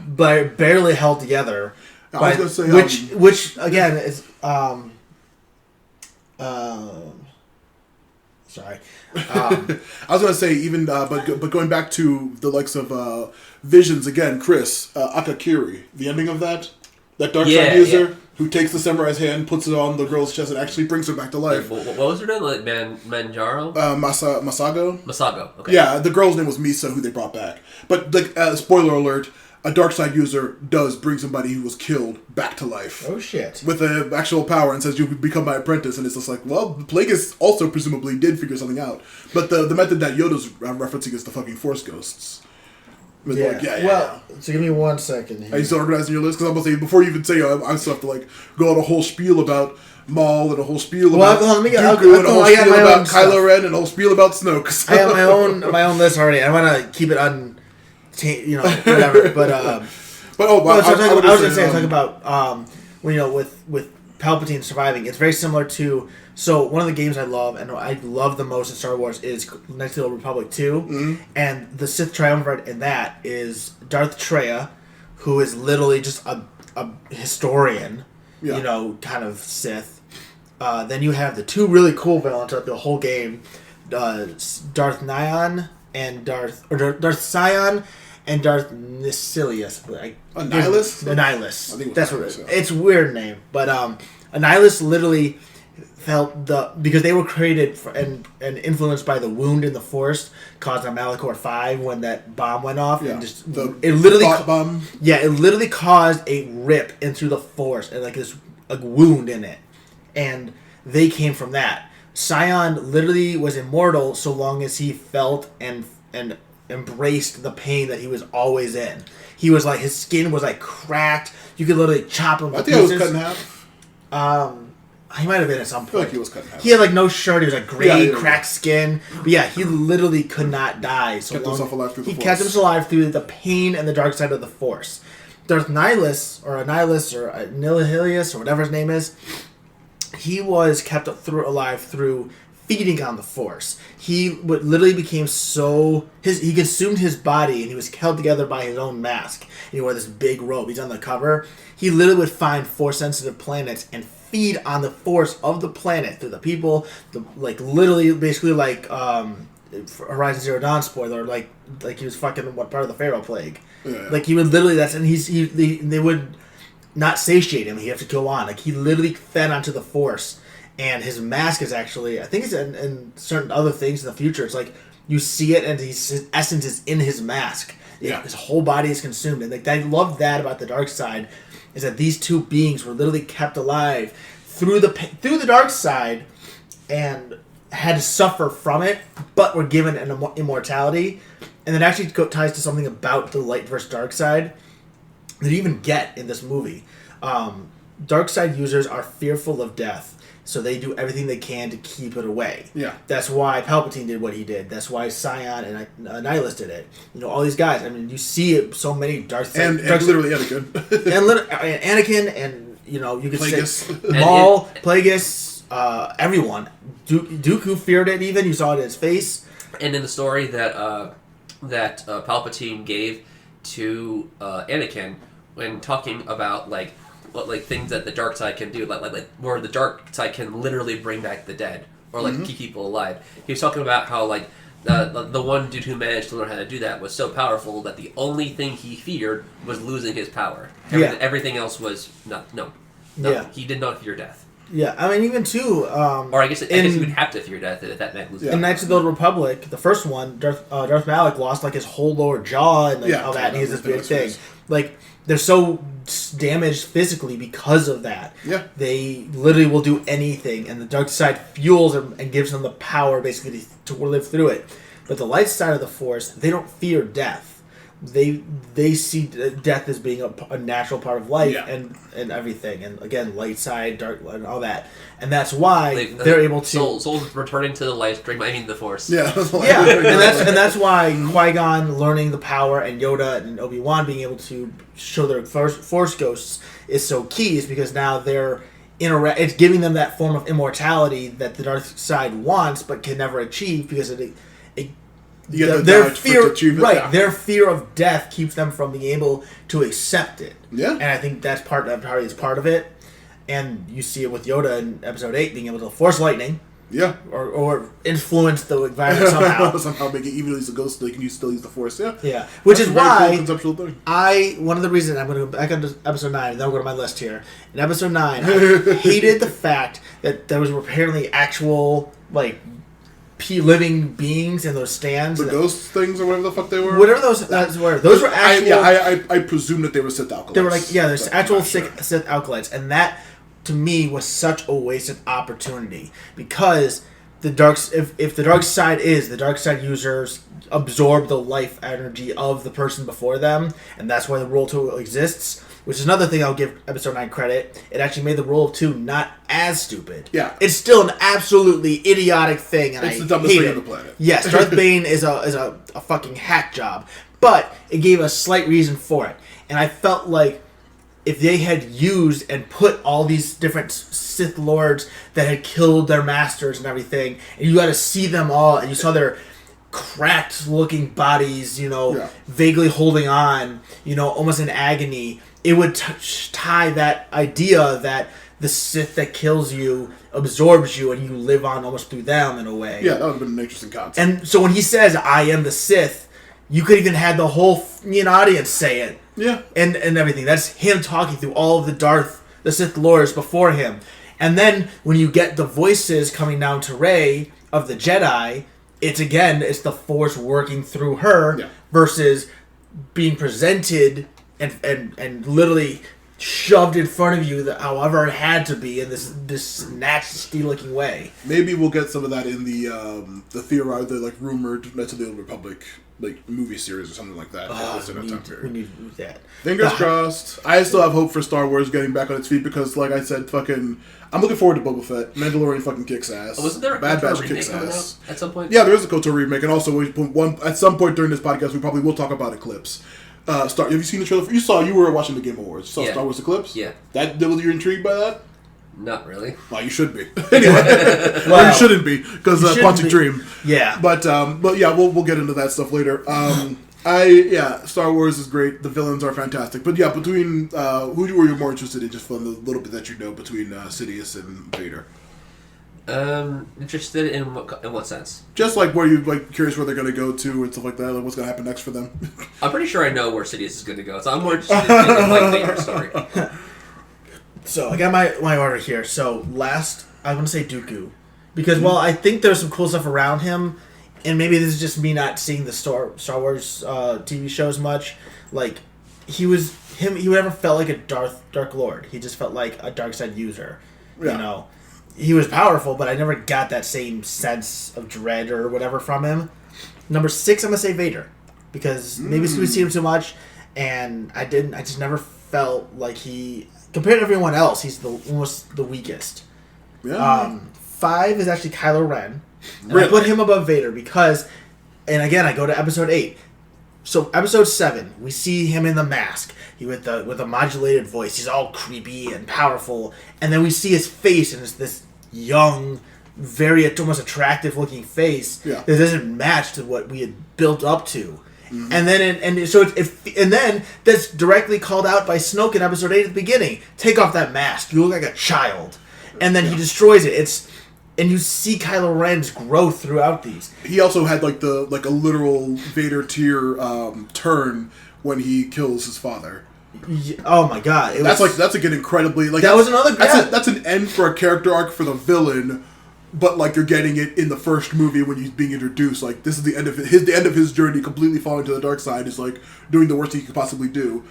but barely held together. I was gonna say, which again is sorry. I was gonna say even, but going back to the likes of Visions again, Chris Akakiri, the ending of that dark side user. Who takes the samurai's hand, puts it on the girl's chest, and actually brings her back to life. What was her name? Like Manjaro? Masago? Masago, okay. Yeah, the girl's name was Misa, who they brought back. But, like, spoiler alert, a dark side user does bring somebody who was killed back to life. Oh, shit. With an actual power and says, you become my apprentice. And it's just like, well, Plagueis also presumably did figure something out. But the method that Yoda's referencing is the fucking Force Ghosts. Well, so give me 1 second here. Are you still organizing your list? Because I'm going to say, before you even say, I still have to like go on a whole spiel about Maul and a whole spiel about Dooku and a whole spiel about Kylo Ren and a whole spiel about Snoke. I have my own list already. I want to keep it whatever. But I was going to say, talk about with Palpatine surviving. It's very similar to. So one of the games I love, and I love the most in Star Wars, is Knights of the Old Republic 2. And the Sith Triumvirate in that is Darth Traya, who is literally just a historian, kind of Sith. Then you have the two really cool villains throughout the whole game, Darth Nihon and Darth Sion and Darth Nihilus. Nihilus? Nihilus. I think that's what it is. It's a weird name, but Nihilus literally felt because they were created and influenced by the wound in the Force caused on Malachor 5 when that bomb went off, and it literally caused a rip in through the Force and like this wound in it, and they came from that. Sion literally was immortal so long as he felt and embraced the pain that he was always in. He was like, his skin was like cracked. You could literally chop him to pieces. I think it was cut in half. He might have been at some point. I feel like he was cut in half. He had like no shirt. He was like gray, cracked skin. But yeah, he literally could not die. So kept himself alive through the Force. He kept himself alive through the pain and the dark side of the Force. Darth Nihilus or Nihilius or whatever his name is, he was kept alive through feeding on the Force. He literally became he consumed his body, and he was held together by his own mask. And he wore this big robe. He's on the cover. He literally would find Force-sensitive planets and feed on the Force of the planet through the people, basically Horizon Zero Dawn spoiler, like he was fucking part of the Pharaoh plague. Yeah. Like he would literally they would not satiate him. He had to go on. Like he literally fed onto the Force. And his mask is actually, I think it's in certain other things in the future. It's like you see it, and his essence is in his mask. Yeah. His whole body is consumed. And I love that about the dark side, is that these two beings were literally kept alive through the dark side, and had to suffer from it, but were given an immortality. And it actually ties to something about the light versus dark side that you even get in this movie. Dark side users are fearful of death. So they do everything they can to keep it away. Yeah. That's why Palpatine did what he did. That's why Scion and Nihilus did it. All these guys. I mean, you see it, so many Darth and literally Anakin. and Anakin, and you could Plagueis. say Maul, Plagueis, everyone. Dooku feared it. Even you saw it in his face. And in the story that Palpatine gave to Anakin when talking about things that the dark side can do, like where the dark side can literally bring back the dead or keep people alive. He was talking about how the one dude who managed to learn how to do that was so powerful that the only thing he feared was losing his power. Everything else was no. Yeah. He did not fear death. Yeah, I mean, even too. Or I guess he would have to fear death if that meant losing. In Knights of the Old Republic, the first one, Darth Malak lost his whole lower jaw and all that, and he has this big thing. They're so damaged physically because of that. Yeah. They literally will do anything, and the dark side fuels them and gives them the power, basically, to live through it. But the light side of the Force, they don't fear death. They see death as being a natural part of life and everything. And again, light side, dark, and all that. And that's why they're able to... Souls returning to the light stream, the Force. Yeah, and that's why Qui-Gon learning the power, and Yoda and Obi-Wan being able to show their Force ghosts is so key, is because now they're it's giving them that form of immortality that the dark side wants but can never achieve, because their fear of death keeps them from being able to accept it. Yeah. And I think that's part of it. And you see it with Yoda in Episode 8 being able to force lightning. Yeah. Or influence the environment somehow. Somehow make it, even though he's a ghost, they can still use the Force. Yeah. Yeah. Which is why cool conceptual thing. one of the reasons, I'm going to go back into Episode 9, and then I'll go to my list here. In Episode 9, I hated the fact that there was apparently actual, living beings in those stands. The ghost things or whatever the fuck they were? Whatever those were. Those were actual... I presume that they were Sith acolytes. They were there's actual Sith acolytes. And that, to me, was such a wasted opportunity. Because if the dark side users absorb the life energy of the person before them, and that's why the Rule 2 exists, which is another thing I'll give Episode 9 credit. It actually made the Rule of 2 not as stupid. Yeah. It's still an absolutely idiotic thing, and it's the dumbest thing on the planet. Yes, Darth Bane is a fucking hack job. But it gave a slight reason for it. And I felt like if they had used and put all these different Sith Lords that had killed their masters and everything, and you got to see them all, and you saw their cracked-looking bodies, vaguely holding on, almost in agony, it would tie that idea that the Sith that kills you absorbs you and you live on almost through them in a way. Yeah, that would have been an interesting concept. And so when he says, I am the Sith, you could even have the whole audience say it. Yeah. And everything. That's him talking through all of the Sith Lords before him. And then when you get the voices coming down to Rey of the Jedi, it's the Force working through her versus being presented and literally shoved in front of you, however it had to be, in this nasty looking way. Maybe we'll get some of that in the theorized, rumored Knights of the Old Republic movie series or something like that. We need that. Fingers crossed. I still have hope for Star Wars getting back on its feet because, like I said, I'm looking forward to Boba Fett. Mandalorian fucking kicks ass. Wasn't there a Bad Batch remake kicks coming ass out at some point? Yeah, there is a KOTOR remake, and also at some point during this podcast we probably will talk about Eclipse. Have you seen the trailer? You were watching the Game Awards. You saw Yeah. Star Wars Eclipse? Yeah. You're intrigued by that? Not really. Well, you should be. Anyway, or you shouldn't be because Quantic Dream. Yeah. But yeah, we'll get into that stuff later. Star Wars is great. The villains are fantastic. But yeah, between who were you more interested in, just from the little bit that you know between Sidious and Vader? Interested in what sense? Just like where you curious where they're going to go to and stuff like that. Like what's going to happen next for them. I'm pretty sure I know where Sidious is going to go, so I'm more interested in Vader's story. So I got my order here. So last, I want to say Dooku, because while I think there's some cool stuff around him, and maybe this is just me not seeing the Star Wars TV shows much. Like he never felt like a Dark Lord. He just felt like a dark side user. Yeah. You know, he was powerful, but I never got that same sense of dread or whatever from him. Number 6, I'm gonna say Vader, because maybe we've seen him too much, and I just never felt like he. Compared to everyone else, he's almost the weakest. Yeah. 5 is actually Kylo Ren. And Really? I put him above Vader because, and again, I go to episode 8. So episode 7, we see him in the mask. With a modulated voice. He's all creepy and powerful. And then we see his face, and it's this young, very almost attractive looking face that doesn't match to what we had built up to. Mm-hmm. And then that's directly called out by Snoke in episode 8 at the beginning. Take off that mask. You look like a child. And then he destroys it. And you see Kylo Ren's growth throughout these. He also had a literal Vader tier turn when he kills his father. Oh my god! That's again incredibly that was another. That's an end for a character arc for the villain. But you're getting it in the first movie when he's being introduced. Like this is the end of his journey, completely falling to the dark side. Is doing the worst he could possibly do.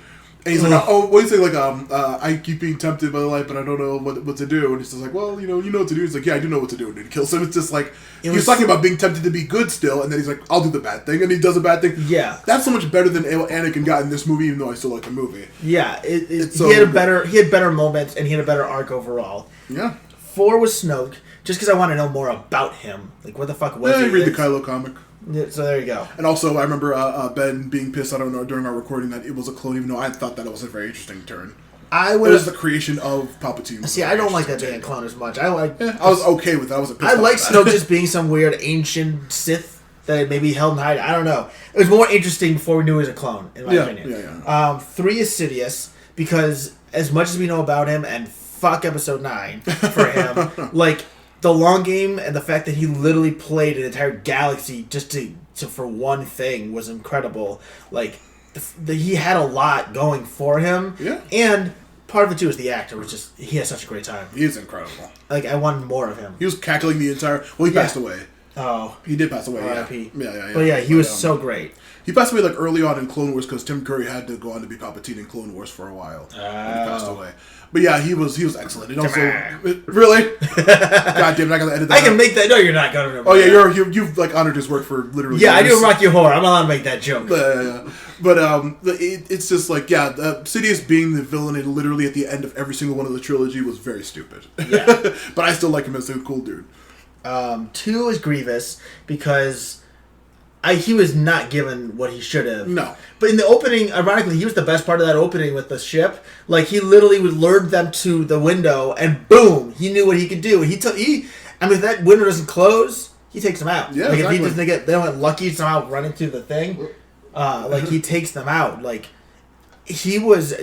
And he's like, oh, what do you say? I keep being tempted by the light, but I don't know what to do. And he's just like, well, you know what to do. He's like, yeah, I do know what to do. And he kills him. It's just he was talking about being tempted to be good still, and then he's like, I'll do the bad thing, and he does a bad thing. Yeah, that's so much better than what Anakin got in this movie, even though I still like the movie. Yeah, he had better moments, and he had a better arc overall. Yeah. 4 was Snoke, just because I want to know more about him. Like, what the fuck was he? Read the Kylo comic. Yeah, so there you go. And also, I remember Ben being pissed, I don't know, during our recording that it was a clone, even though I thought that it was a very interesting turn. It was the creation of Palpatine. See, I don't like that being a clone as much. I was okay with that. I wasn't pissed off. I like Snoke just being some weird ancient Sith that maybe held in hide. I don't know. It was more interesting before we knew he was a clone, in my opinion. Yeah. 3 is Sidious, because as much as we know about him, and fuck episode 9 for him, the long game and the fact that he literally played an entire galaxy just to for one thing was incredible. He had a lot going for him. Yeah. And part of it too is the actor was just, he has such a great time. He is incredible. I wanted more of him. He was cackling the entire. Well, he passed away. Oh, he did pass away. R.I.P. Yeah. But yeah, he was so great. He passed away early on in Clone Wars because Tim Curry had to go on to be Palpatine in Clone Wars for a while. When he passed away. But yeah, he was excellent. And also, really? God damn it! I gotta edit that. I can make that. No, you're not gonna. Oh yeah, you've honored his work for literally. Yeah, years. I do Rocky Horror. I'm allowed to make that joke. Yeah. But it's just Sidious being the villain and literally at the end of every single one of the trilogy was very stupid. Yeah. But I still like him as a cool dude. 2 is Grievous because he was not given what he should have. No. But in the opening, ironically, he was the best part of that opening with the ship. He literally would lured them to the window, and boom, he knew what he could do. If that window doesn't close, he takes them out. Yeah, exactly. If they don't get lucky somehow running through the thing, he takes them out. He was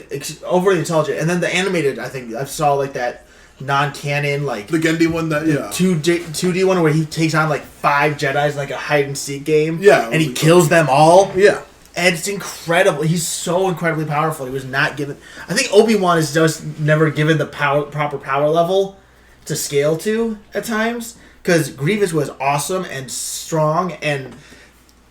overly intelligent. And then the animated, I think I saw that non-canon, the Gendy one, that 2D one where he takes on 5 Jedis a hide and seek game. Yeah, and he kills them all. Yeah, and it's incredible. He's so incredibly powerful. He was not given. I think Obi-Wan is just never given the proper power level to scale to at times, because Grievous was awesome and strong and.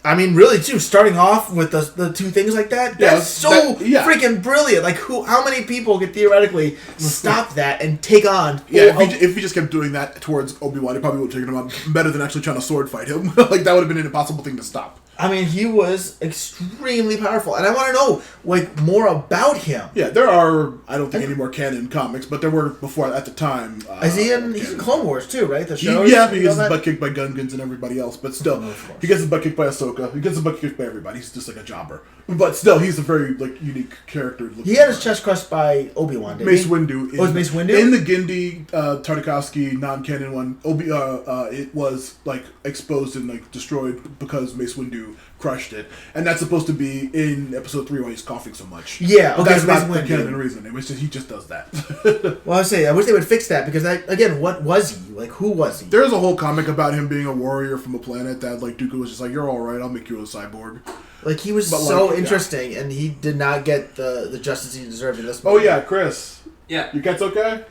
I mean, really, too, starting off with the 2 things like that, that's freaking brilliant. How many people could theoretically stop that and take on... Yeah, if he just kept doing that towards Obi-Wan, he probably would have taken him out better than actually trying to sword fight him. That would have been an impossible thing to stop. I mean, he was extremely powerful, and I want to know more about him. Yeah, there are. I don't think any more canon comics, but there were before at the time. Is he in? He's in Clone Wars too, right? The show. He gets his butt kicked by Gungans and everybody else, but still, he gets his butt kicked by Ahsoka. He gets his butt kicked by everybody. He's just like a jobber, but still, he's a very unique character. He had his chest crushed by Obi-Wan. Mace Windu. Was Mace Windu in the Gindi Tartakovsky non-canon one? It was exposed and destroyed because Mace Windu crushed it, and that's supposed to be in episode 3 why he's coughing so much. Yeah, okay, that's not Mace the Windu. canon reason. It was just he just does that. Well, I wish they would fix that because what was he? Who was he? There's a whole comic about him being a warrior from a planet that Dooku was just you're all right, I'll make you a cyborg. He was so interesting, and he did not get the justice he deserved in this movie. Oh yeah, Chris. Yeah. Your cat's okay?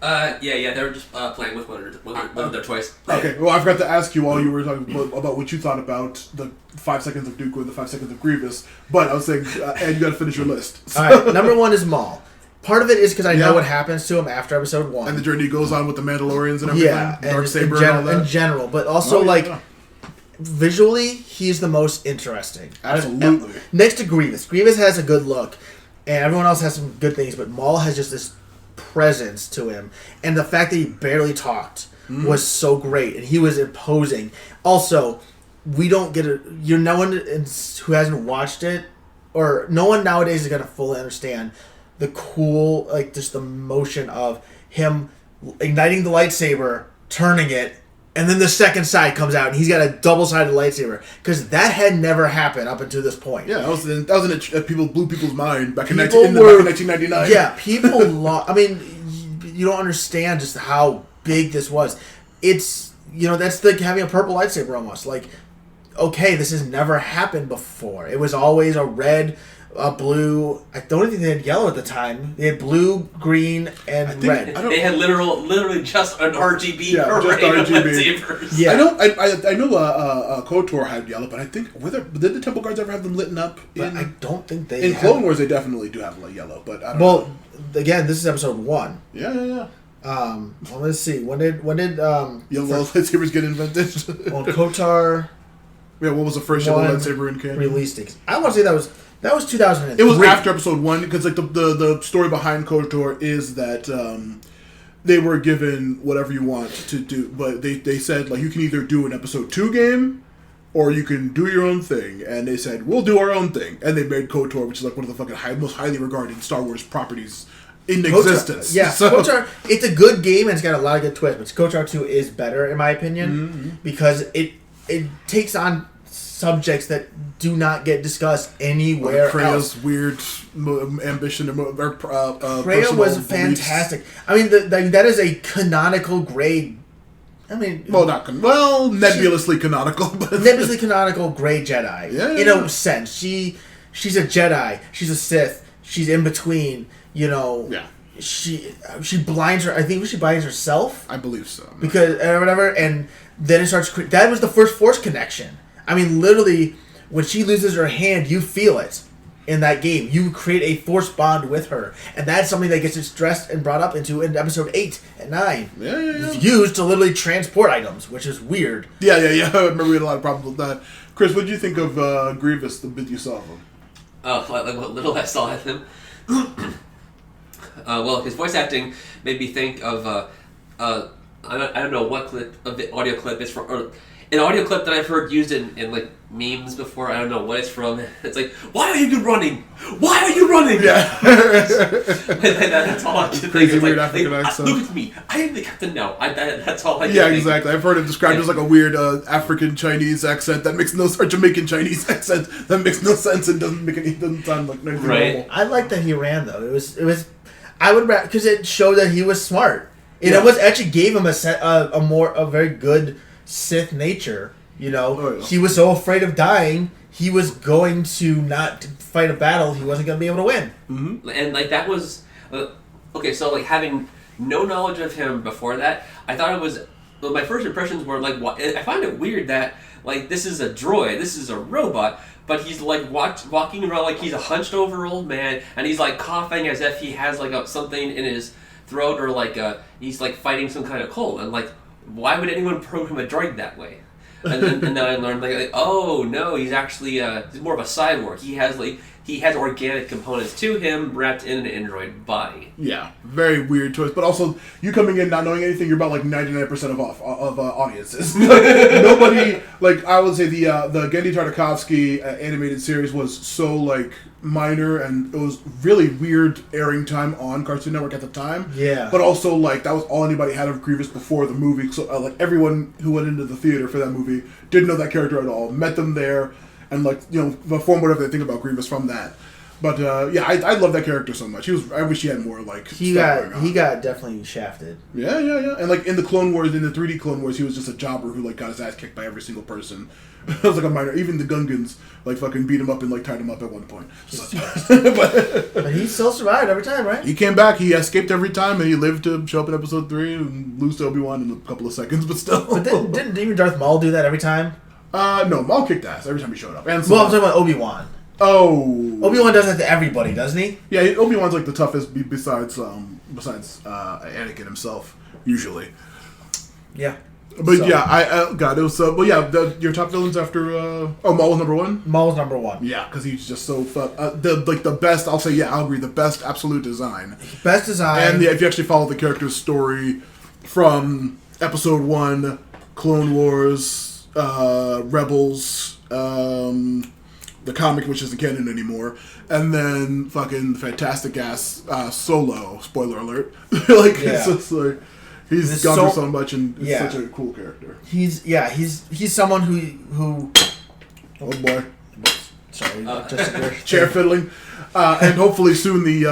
Yeah, they were just playing with one of their toys. Okay, well, I forgot to ask you while you were talking about what you thought about the 5 seconds of Dooku and the 5 seconds of Grievous, but I was saying, Ed, you gotta finish your list. So. Alright, number 1 is Maul. Part of it is because I know what happens to him after episode 1. And the journey goes on with the Mandalorians and everything. Yeah, Darksaber and all that. In general, but also, visually, he's the most interesting. Absolutely. Next to Grievous. Grievous has a good look, and everyone else has some good things, but Maul has just this presence to him, and the fact that he barely talked was so great, and he was imposing. Also, we don't get no one who hasn't watched it, or no one nowadays is gonna fully understand the cool, just the motion of him igniting the lightsaber, turning it, and then the second side comes out, and he's got a double-sided lightsaber. Because that had never happened up until this point. Yeah, that was people blew people's mind back in 1999. Yeah, people. I mean, you don't understand just how big this was. It's that's like having a purple lightsaber almost. Okay, this has never happened before. It was always a red, a blue. I don't think they had yellow at the time. They had blue, green, and red. They had literally just an RGB array of lightsabers. Yeah, I know KOTOR had yellow, but I think did the Temple Guards ever have them lit up? I don't think they. In Clone Wars, they definitely do have yellow, but I don't know. Well, again, this is episode 1. Yeah. Well, let's see. When did yellow lightsabers get invented? Well, KOTOR. Yeah, what was the first yellow lightsaber in canon? Released it. I want to say that was 2003. It was after episode 1 because the story behind KOTOR is that they were given whatever you want to do, but they said you can either do an episode 2 game or you can do your own thing, and they said we'll do our own thing, and they made KOTOR, which is one of the fucking most highly regarded Star Wars properties in existence. Yeah, so. KOTOR, it's a good game and it's got a lot of good twists, but KOTOR 2 is better in my opinion because it takes on subjects that do not get discussed anywhere else. Krea's weird ambition or Krea was fantastic. Beliefs. I mean, that is a canonical grade. I mean, nebulously canonical, but nebulously canonical gray Jedi. Yeah, in a sense, she's a Jedi. She's a Sith. She's in between. Yeah. She blinds her. I think she blinds herself. I believe so. Because whatever, and then it starts. That was the first Force connection. I mean, literally, when she loses her hand, you feel it in that game. You create a Force bond with her, and that's something that gets stressed and brought up in episode 8 and 9. Yeah. It's used to literally transport items, which is weird. Yeah. I remember we had a lot of problems with that. Chris, what did you think of Grievous, the bit you saw of him? Oh, what little I saw of him. Well, his voice acting made me think of I don't know what clip of the audio clip is from, or an audio clip that I've heard used in memes before. I don't know what it's from. It's why are you running? Why are you running? Yeah. That's all I can think. Crazy weird African accent. Look at me. I am the captain now. That's all I can think. Yeah, exactly. I've heard it described as a weird African Chinese accent that makes or Jamaican Chinese accent that makes no sense and doesn't sound like anything normal. I like that he ran though. It was. I would because it showed that he was smart. It was actually gave him a very good Sith nature. He was so afraid of dying, he was going to not fight a battle he wasn't going to be able to win. Mm-hmm. And that was okay. So having no knowledge of him before that, I thought it was. Well, my first impressions were I find it weird that this is a droid, this is a robot, but he's walking around like he's a hunched over old man, and he's coughing as if he has something in his throat, or he's fighting some kind of cold. And why would anyone program a droid that way? and then I learned like, oh no, he's actually he's more of a cyborg. He has organic components to him wrapped in an android body. Yeah, very weird choice. But also, you coming in not knowing anything, you're about like 99% of audiences. Nobody, like, I would say the Genndy Tartakovsky animated series was so, like, minor, and it was really weird airing time on Cartoon Network at the time. Yeah. But also, like, that was all anybody had of Grievous before the movie. So, like, everyone who went into the theater for that movie didn't know that character at all. Met them there. And, like, you know, form whatever they think about Grievous from that. But yeah, I love that character so much. I wish he had more like. He got definitely shafted. Yeah. And like in the Clone Wars, in the 3D Clone Wars, he was just a jobber who like got his ass kicked by every single person. It was like a minor. Even the Gungans like fucking beat him up and like tied him up at one point. But he still survived every time, right? He came back. He escaped every time, and he lived to show up in Episode 3 and lose to Obi-Wan in a couple of seconds. But still. But didn't even Darth Maul do that every time? No, Maul kicked ass every time he showed up. And well, I'm talking about Obi-Wan. Oh, Obi-Wan does that to everybody, doesn't he? Yeah, Obi-Wan's like the toughest besides Anakin himself, usually. Yeah. But So- yeah, it was. Well, yeah, your top villains after. Maul was number one. Maul's number one. Yeah, because he's just so the best. I'll say, yeah, I'll agree. The best absolute design. Best design. And if you actually follow the character's story from Episode 1, Clone Wars, Rebels, the comic, which isn't canon anymore, and then fucking fantastic ass Solo. Spoiler alert! It's just like he's gone through so much, and he's such a cool character. He's someone who. Oh boy! Sorry, just chair fiddling, and hopefully soon the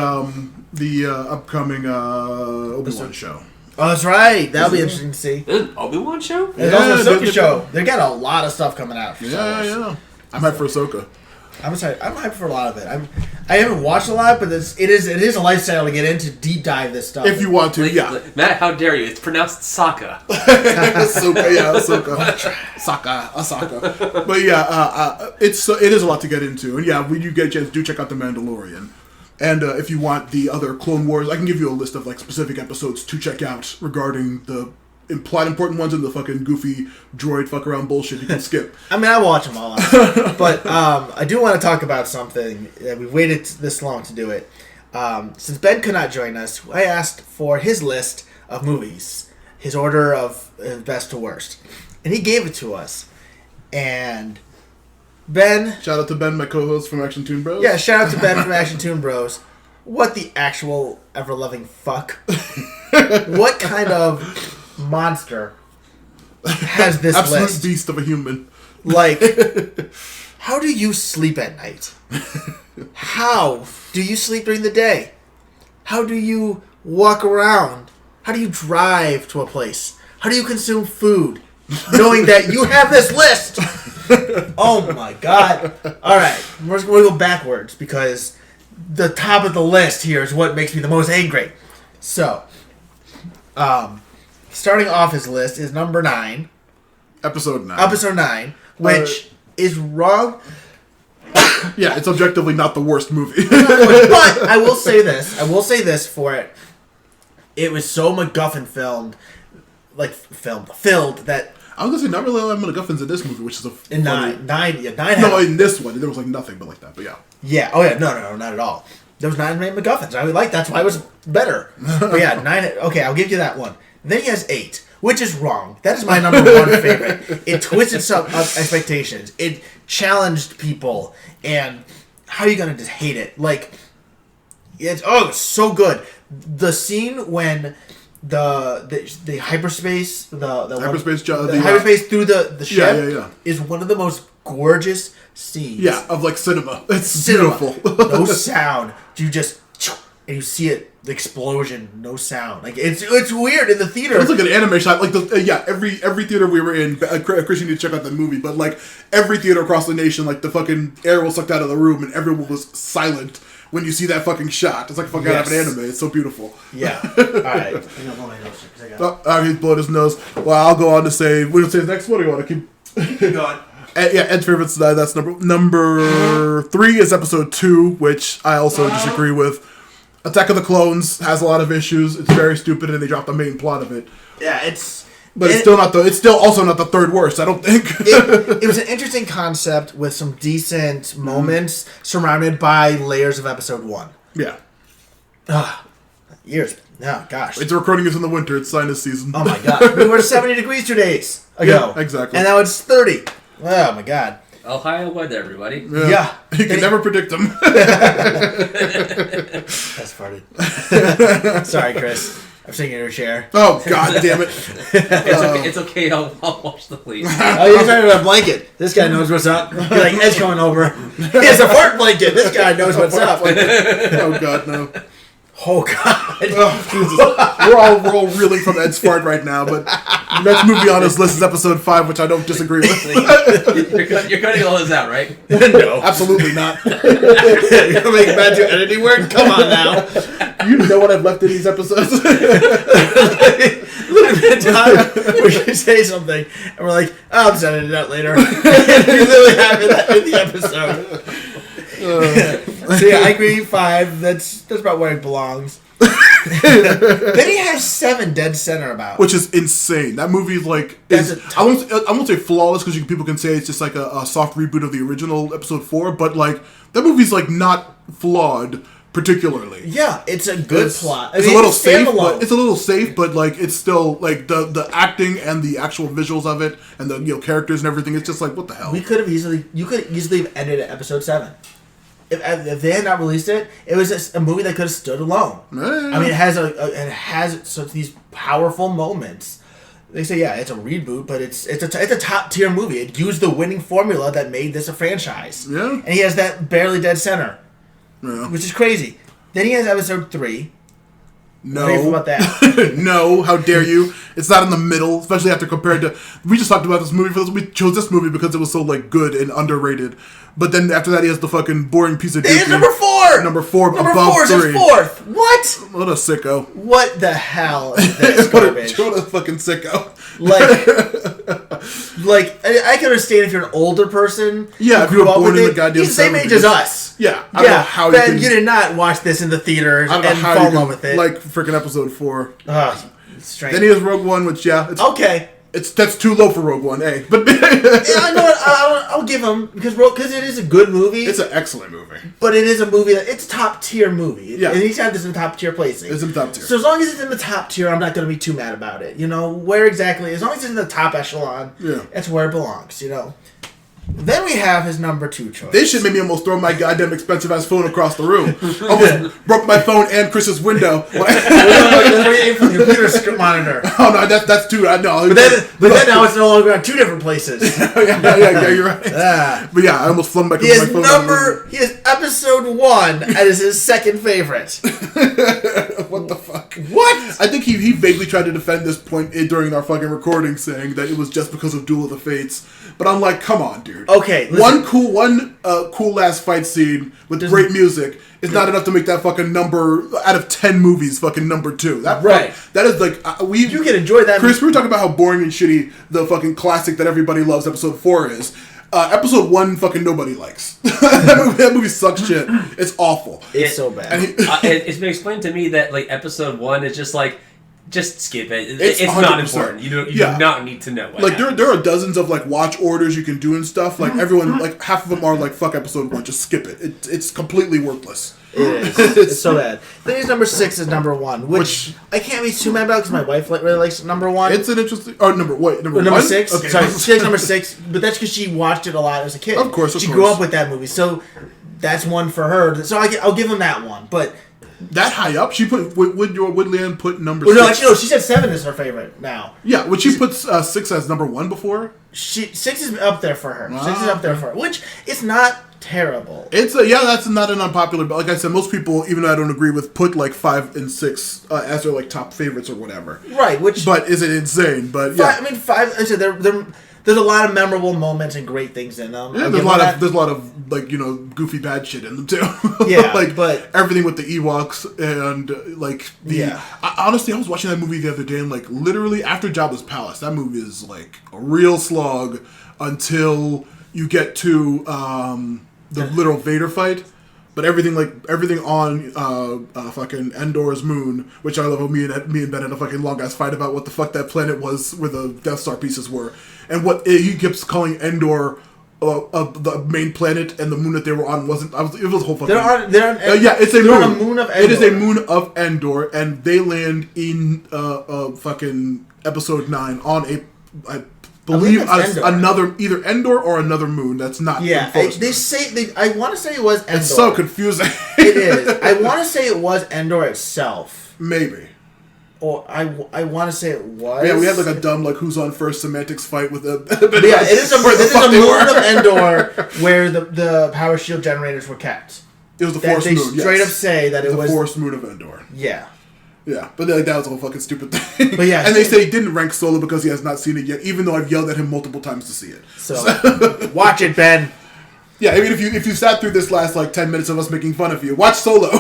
upcoming Obi-Wan show. Oh, that's right. That'll be interesting to see. There's an Obi-Wan show? There's also an Ahsoka show. They got a lot of stuff coming out. For Star Wars. Yeah. I'm hyped for Ahsoka. I'm excited. I'm hyped for a lot of it. I haven't watched a lot, but it is a lifestyle to get into, deep dive this stuff. If you want to, yeah. Matt, how dare you? It's pronounced Sokka. Ahsoka. But yeah, it is a lot to get into, and yeah, when you get a chance, do check out The Mandalorian. And if you want the other Clone Wars, I can give you a list of like specific episodes to check out regarding the implied important ones and the fucking goofy droid fuck around bullshit you can skip. I mean, I watch them all, but I do want to talk about something. We've waited this long to do it. Since Ben could not join us, I asked for his list of movies, his order of best to worst, and he gave it to us. And Ben, shout out to Ben, my co-host from Action Toon Bros. Yeah, shout out to Ben from Action Toon Bros. What the actual ever-loving fuck? What kind of monster has this absolute list? Beast of a human. Like, how do you sleep at night? How do you sleep during the day? How do you walk around? How do you drive to a place? How do you consume food? Knowing that you have this list. Oh my god. Alright, we're going to go backwards because the top of the list here is what makes me the most angry. So, starting off his list is number 9. Episode 9. Episode 9, which is wrong. Yeah, it's objectively not the worst movie. But I will say this for it. It was so MacGuffin filled that. I was gonna say not really a lot of MacGuffins in this movie, which is a in funny... nine. No, in this one there was like nothing but like that. But yeah. Yeah. Oh yeah. No, not at all. There was 9 main MacGuffins. I would like. That's why it was better. But yeah, 9. Okay, I'll give you that one. Then he has 8, which is wrong. That is my number 1 favorite. It twisted some expectations. It challenged people, and how are you gonna just hate it? Like, it's so good. The scene when the hyperspace hyperspace through the ship is one of the most gorgeous scenes. Yeah, of like cinema. It's beautiful. No sound. You just and you see it, the explosion, no sound. Like it's weird in the theater. It's like an anime shot. Like every theater we were in, Christian need to check out that movie. But like every theater across the nation, like the fucking air was sucked out of the room and everyone was silent when you see that fucking shot. It's like fucking out of an anime. It's so beautiful. Yeah. Alright. He's blowing his nose. Well, I'll go on to say, we'll say the next one. Or you want to keep going? Ed's favorites. That's number 3 is episode 2, which I also disagree with. Attack of the Clones has a lot of issues. It's very stupid, and they dropped the main plot of it. Yeah, it's But it's still not it's still also not the third worst, I don't think. It was an interesting concept with some decent moments surrounded by layers of episode 1. Yeah. Years. No, gosh. It's recording is in the winter. It's sinus season. Oh my god. We were 70 degrees 2 days ago. Yeah, exactly. And now it's 30. Oh my god. Ohio weather, everybody. Yeah. You can never predict them. That's farted. Sorry, Chris. I'm sitting in your chair. Oh, god damn it. It's okay. I'll wash the plate. Oh, you're talking about a blanket. This guy knows what's up. You're like, Ed's coming over. He has a fart blanket. This guy knows what's up. Oh, god, no. Oh, God. Oh, Jesus. We're all reeling from Ed's fart right now, but the next movie on his list is episode 5, which I don't disagree with. You're cutting all this out, right? No. Absolutely not. You're going to make bad do editing work? Come on now. You know what I've left in these episodes? Time we can say something, and we're like, oh, I'll just edit it out later. We literally have that in the episode. So yeah, I agree. 5. That's about where it belongs. Then he has 7 dead center about, Which is insane. That movie is like I won't say flawless because people can say it's just like a soft reboot of the original episode 4, but like that movie's like not flawed particularly. Yeah, it's a good plot. It's a little safe, but like it's still like the acting and the actual visuals of it and the characters and everything. It's just like, what the hell? You could easily have ended at episode 7. If they had not released it, it was just a movie that could have stood alone. Yeah. I mean, it has such these powerful moments. They say, yeah, it's a reboot, but it's a top tier movie. It used the winning formula that made this a franchise. Yeah. And he has that barely dead center, Yeah. which is crazy. Then he has episode 3. No. How do you feel about that? No, how dare you? It's not in the middle, especially after compared to. We just talked about this movie. We chose this movie because it was so like good and underrated. But then after that, he has the fucking boring piece of. It's number 4. Number 4 Number above 4 is 3. 4th. What? What a sicko! What the hell is this garbage? What a fucking sicko! Like I can understand if you're an older person. Yeah, if you were born in the goddamn he's the same 70s. age as us. Yeah, I don't know how Ben, you did not watch this in the theaters and fall in love with it. Like freaking episode 4. It's strange. Then he has Rogue One, which it's okay. That's too low for Rogue One, But Yeah, I know what I'll give him because it is a good movie. it's an excellent movie. But it is a movie it's a top tier movie. Yeah. And he's got this in top tier placing. It's in top tier. So as long as it's in the top tier, I'm not going to be too mad about it. Where exactly? As long as it's in the top echelon, that's where it belongs. Then we have his number 2 choice. This shit made me almost throw my goddamn expensive ass phone across the room. Almost broke my phone and Chris's window. Aim for the computer monitor. Oh no, that's too. I know. But then now it's no longer on 2 different places. yeah, you're right. But yeah, I almost flung back into my phone. He has episode 1 as his second favorite. What the fuck? What? I think he vaguely tried to defend this point during our fucking recording, saying that it was just because of Duel of the Fates. But I'm like, come on, dude. Okay, listen. One cool last fight scene with great music is not enough to make that fucking number out of 10 movies fucking number 2. That is like you can enjoy that. Chris, we were talking about how boring and shitty the fucking classic that everybody loves, episode 4 is. Episode 1, fucking nobody likes. that movie sucks shit. It's awful. It's so bad. It's been explained to me that like episode 1 is just like. Just skip it. It's not important. You do not need to know what happens. There are dozens of like watch orders you can do and stuff. Like everyone, like half of them are like fuck episode 1. Just skip it. It's completely worthless. It is. It's so bad. Then his number 6 is number 1, which I can't be too mad about because my wife really likes number 1. It's an interesting. Oh, number 6. Okay. Sorry, she likes number 6, but that's because she watched it a lot as a kid. Of course, she grew up with that movie, so that's one for her. So I'll give him that one, but. That high up? She put would Leanne put number 6? No, actually, no. She said 7 is her favorite now. Yeah, would she put 6 as number 1 before? 6 is up there for her. 6 is up there for her, which it's not terrible. It's that's not an unpopular. But like I said, most people, even though I don't agree with, put like 5 and 6 as their like top favorites or whatever. Right. But is it insane? But yeah, 5. I said there's a lot of memorable moments and great things in them. Yeah, there's a lot of like goofy bad shit in them too. Yeah, like but everything with the Ewoks and like the. Honestly, I was watching that movie the other day and like literally after Jabba's Palace, that movie is like a real slog until you get to the literal Vader fight. But everything on fucking Endor's moon, which I love how me and Ben had a fucking long ass fight about what the fuck that planet was where the Death Star pieces were, and what he keeps calling Endor the main planet, and the moon that they were on wasn't. It was a whole fucking. It's a moon. On a moon of Endor. It is a moon of Endor, and they land in fucking episode 9 on I believe another either Endor or another moon that's not. Yeah, I want to say it was Endor. It's so confusing. It is. I want to say it was Endor itself. Maybe. Or I want to say it was. Yeah, we had like a dumb who's on first semantics fight with the. Yeah, it is a moon of Endor where the power shield generators were kept. It was the Force moon. They straight up say that it was the Force moon of Endor. Yeah. Yeah, but that was a whole fucking stupid thing. But yeah, and they say he didn't rank Solo because he has not seen it yet, even though I've yelled at him multiple times to see it. So watch it, Ben. Yeah, I mean, if you sat through this last 10 minutes of us making fun of you, watch Solo.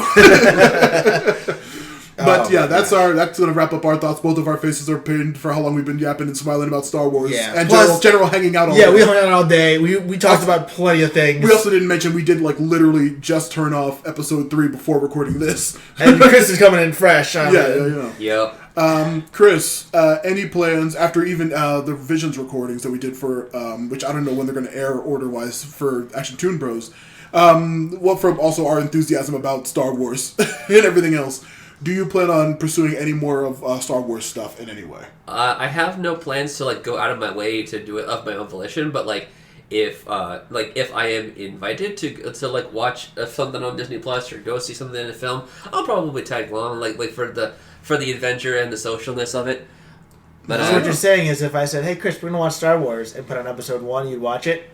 But that's gonna wrap up our thoughts. Both of our faces are pinned for how long we've been yapping and smiling about Star Wars. Yeah. And Plus, general hanging out all day. Yeah, we hung out all day. We talked about plenty of things. We also didn't mention we did literally just turn off episode 3 before recording this. And Chris is coming in fresh. Yeah. Yep. Chris, any plans after even the Visions recordings that we did for, which I don't know when they're going to air order-wise for Action Toon Bros, what from also our enthusiasm about Star Wars and everything else, do you plan on pursuing any more of Star Wars stuff in any way? I have no plans to go out of my way to do it of my own volition, but if I am invited to watch something on Disney Plus or go see something in a film, I'll probably tag along for the adventure and the socialness of it. But so what you're saying is, if I said, "Hey, Chris, we're gonna watch Star Wars," and put on episode 1, you'd watch it?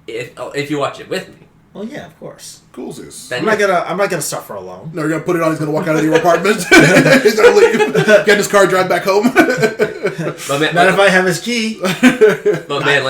If you watch it with me. Well, yeah, of course. Cool, Zeus. I'm not gonna suffer alone. No, you're gonna put it on. He's gonna walk out of your apartment. He's gonna leave. Get in his car, drive back home. Not if I have his key. But man,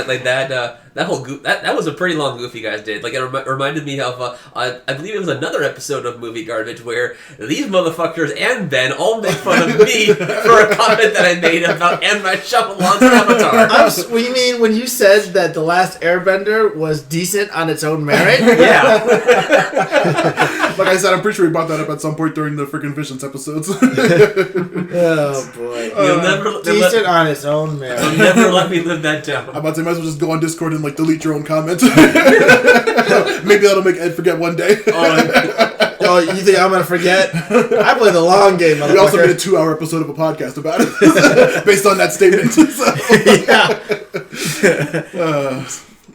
that whole that was a pretty long goof you guys did. It reminded me of I believe it was another episode of Movie Garbage where these motherfuckers and Ben all make fun of me for a comment that I made about M. Night Shyamalan's Avatar. What do you mean when you said that The Last Airbender was decent on its own merit? Yeah. Like I said, I'm pretty sure we brought that up at some point during the freaking Visions episodes. Oh boy. You'll never decent on its own merit. You'll never let me live that down. I'm about to say, might as well just go on Discord and delete your own comments. Maybe that'll make Ed forget one day. Oh, you think I'm gonna forget? I play the long game, motherfucker. We also made a 2-hour episode of a podcast about it, based on that statement.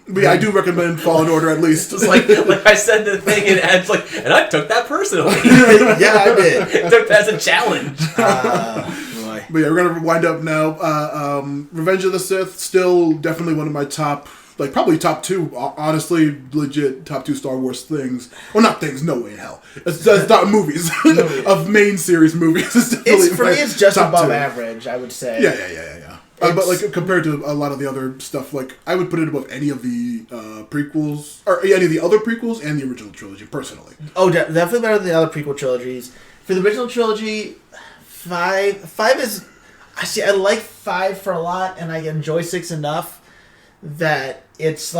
But yeah, I do recommend Fallen Order at least. It's like I said the thing, and Ed's and I took that personally. Yeah, I did. Took that as a challenge. Boy. But yeah, we're gonna wind up now. Revenge of the Sith, still definitely one of my top, probably top 2, honestly, legit top 2 Star Wars things. Well, not things, no way in hell. It's not movies of main series movies. For me, it's just above 2. average, I would say. Yeah. But compared to a lot of the other stuff, I would put it above any of the prequels, or any of the other prequels and the original trilogy, personally. Oh, definitely better than the other prequel trilogies. For the original trilogy, 5 is... I like 5 for a lot, and I enjoy 6 enough that it's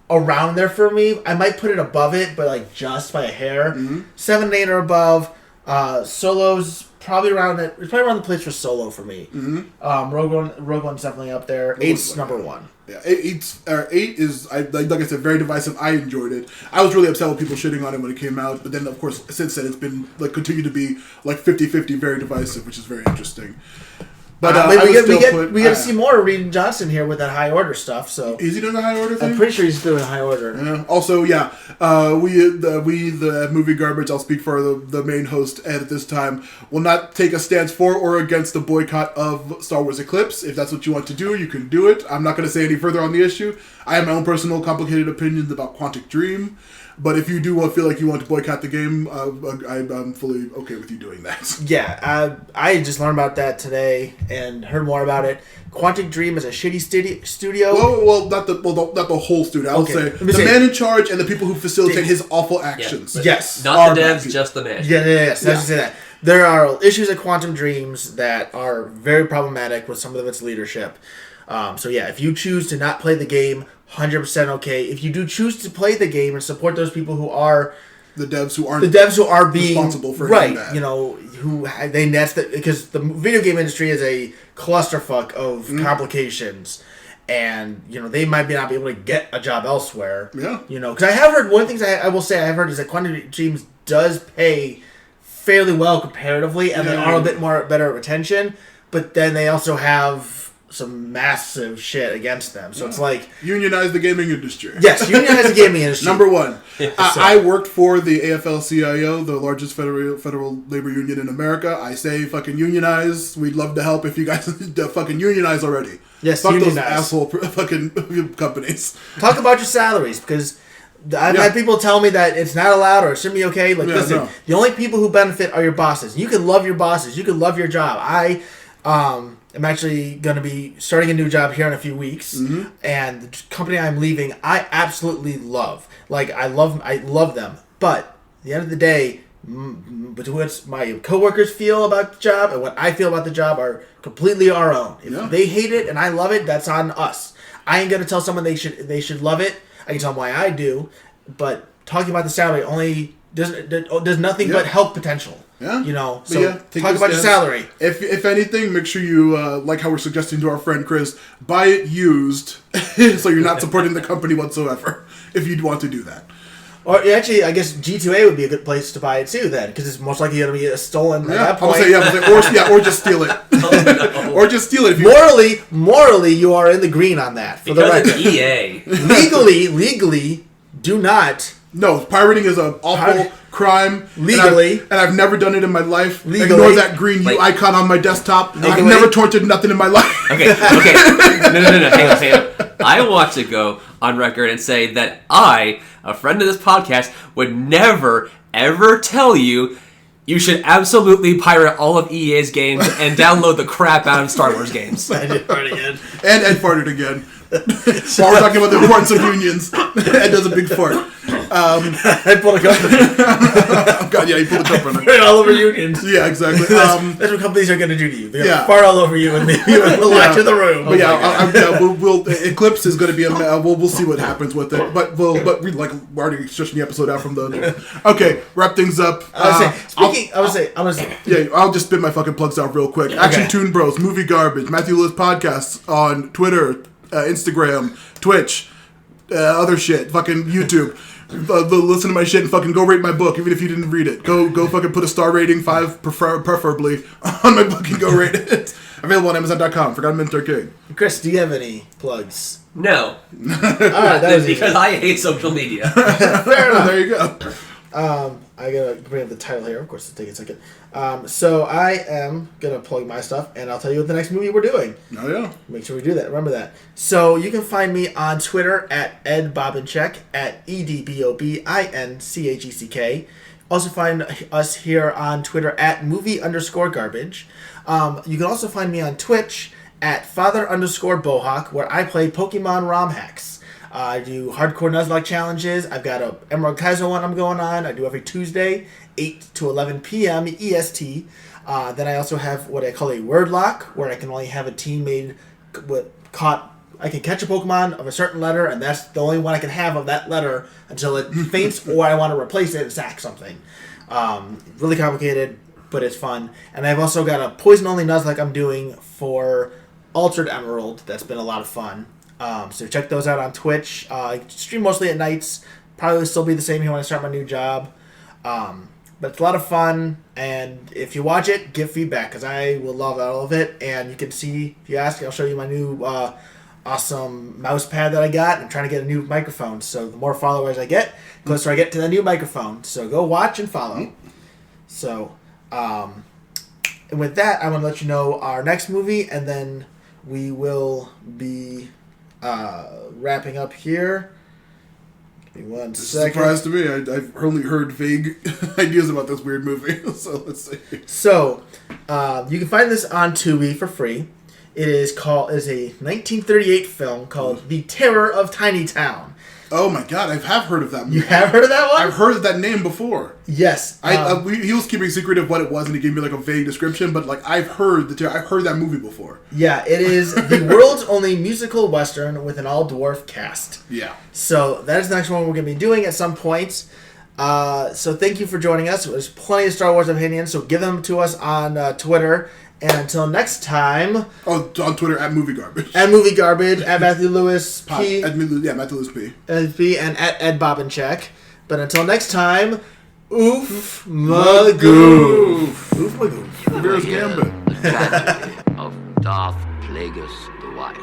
around there for me. I might put it above it, but just by a hair. Mm-hmm. 7 and 8 are above. Solo's probably around it. It's probably around the place for Solo for me. Mm-hmm. Rogue One's definitely up there. 8's number 1. Yeah, 8 is like I said, very divisive. I enjoyed it. I was really upset with people shitting on it when it came out, but then of course since then it's been continued to be 50-50, very divisive, which is very interesting. But we get to see more of Reed Johnson here with that High Order stuff. So is he doing the High Order thing? I'm pretty sure he's doing High Order. Yeah. Also, yeah, the Movie Garbage. I'll speak for the main host Ed at this time. Will not take a stance for or against the boycott of Star Wars Eclipse. If that's what you want to do, you can do it. I'm not going to say any further on the issue. I have my own personal complicated opinions about Quantic Dream. But if you do feel like you want to boycott the game, I'm fully okay with you doing that. Yeah, I just learned about that today and heard more about it. Quantic Dream is a shitty studio. Well, not the whole studio. I would say the man in charge and the people who facilitate his awful actions. Yeah. Yes, not the devs, just the man. Yes. I should say that. There are issues at Quantum Dreams that are very problematic with some of its leadership. So yeah, if you choose to not play the game, 100% okay. If you do choose to play the game and support those people who are The devs who are being responsible for right, that. because the video game industry is a clusterfuck of complications, and they might not be able to get a job elsewhere. Yeah, because I have heard one of the things I will say I've heard is that Quantum Dreams does pay fairly well comparatively, and they are a bit more better at retention, but then they also have some massive shit against them. So it's like... Unionize the gaming industry. Yes, unionize the gaming industry. Number one. I worked for the AFL-CIO, the largest federal labor union in America. I say fucking unionize. We'd love to help if you guys fucking unionize already. Yes, fuck unionize. those asshole fucking companies. Talk about your salaries, because... I've had people tell me that it's not allowed or it shouldn't be okay. Like, listen, the only people who benefit are your bosses. You can love your bosses. You can love your job. I am actually going to be starting a new job here in a few weeks, and the company I'm leaving, I absolutely love. Like, I love them. But at the end of the day, between what my coworkers feel about the job and what I feel about the job are completely our own. If they hate it and I love it, that's on us. I ain't going to tell someone they should love it. I can tell them why I do, but talking about the salary only does nothing but help potential. Yeah. So talk about your salary. If anything, make sure you, like how we're suggesting to our friend Chris, buy it used so you're not supporting the company whatsoever if you'd want to do that. Or actually, I guess G2A would be a good place to buy it too then, because it's most likely going to be stolen at that point. Or just steal it. Or just steal it. If morally, you are in the green on that. For because the record. it's EA. legally, do not. No, pirating is an awful crime. Legally. And I've never done it in my life. Legally. Ignore that green U icon on my desktop. Legally. I've never tortured nothing in my life. Okay. No. Hang on. I want to go on record and say that I, a friend of this podcast, would never, ever tell you should absolutely pirate all of EA's games and download the crap out of Star Wars games. I did fart again. And Ed farted again. While we're talking about the importance of unions, Ed does a big fart. I pulled a company. God, yeah, you pulled a company. Fart all over unions. Yeah, exactly. That's what companies are going to do to you. They're going to fart all over you and leave you in the lock to the room. But we'll Eclipse is going to be a... We'll see what happens with it. But we're already stretching the episode out from the... Okay, wrap things up. I'm going to say... Yeah, I'll just spit my fucking plugs out real quick. Action Toon Bros, Movie Garbage, Matthew Lewis Podcasts on Twitter, Instagram, Twitch, other shit, fucking YouTube. Listen to my shit and fucking go rate my book, even if you didn't read it. Go fucking put a star rating, 5 preferably, on my book and go rate it. Available on Amazon.com. Forgotten Mentor King. Chris, do you have any plugs? No. All right, that was because I hate social media. Fair enough. There you go. I gotta bring up the title here. Of course, it'll take a second. So I am gonna plug my stuff, and I'll tell you what the next movie we're doing. Oh yeah. Make sure we do that. Remember that. So you can find me on Twitter at EdBobincheck at EDBOBINCHECK. Also find us here on Twitter at movie_garbage. You can also find me on Twitch at Father_Bohawk, where I play Pokemon ROM hacks. I do hardcore Nuzlocke challenges. I've got a Emerald Kaiser one I'm going on. I do every Tuesday, 8 to 11 p.m. EST. Then I also have what I call a word lock, where I can only have a team made I can catch a Pokemon of a certain letter, and that's the only one I can have of that letter until it faints or I want to replace it and sack something. Really complicated, but it's fun. And I've also got a poison-only Nuzlocke I'm doing for Altered Emerald. That's been a lot of fun. So check those out on Twitch. I stream mostly at nights. Probably still be the same here when I start my new job. But it's a lot of fun. And if you watch it, give feedback, because I will love all of it. And you can see, if you ask, I'll show you my new awesome mouse pad that I got. I'm trying to get a new microphone. So the more followers I get, the closer I get to the new microphone. So go watch and follow. So, and with that, I'm going to let you know our next movie, and then we will be wrapping up here. Give me one second. Surprise to me. I've only heard vague ideas about this weird movie. So let's see. So you can find this on Tubi for free. It is a 1938 film called The Terror of Tiny Town. Oh my god, I have heard of that movie. You have heard of that one? I've heard of that name before. Yes. He was keeping secret of what it was, and he gave me like a vague description, but like I've heard that movie before. Yeah, it is the world's only musical western with an all-dwarf cast. Yeah. So that is the next one we're going to be doing at some point. So thank you for joining us. There's plenty of Star Wars opinions, so give them to us on Twitter. And until next time... Oh, on Twitter, at Movie Garbage. At Movie Garbage, at Matthew Lewis P. Matthew Lewis P. And at Ed Bobbincheck. But until next time, oof magoof. Oof magoof. Here's Gambit. The tragedy of Darth Plagueis the Wise.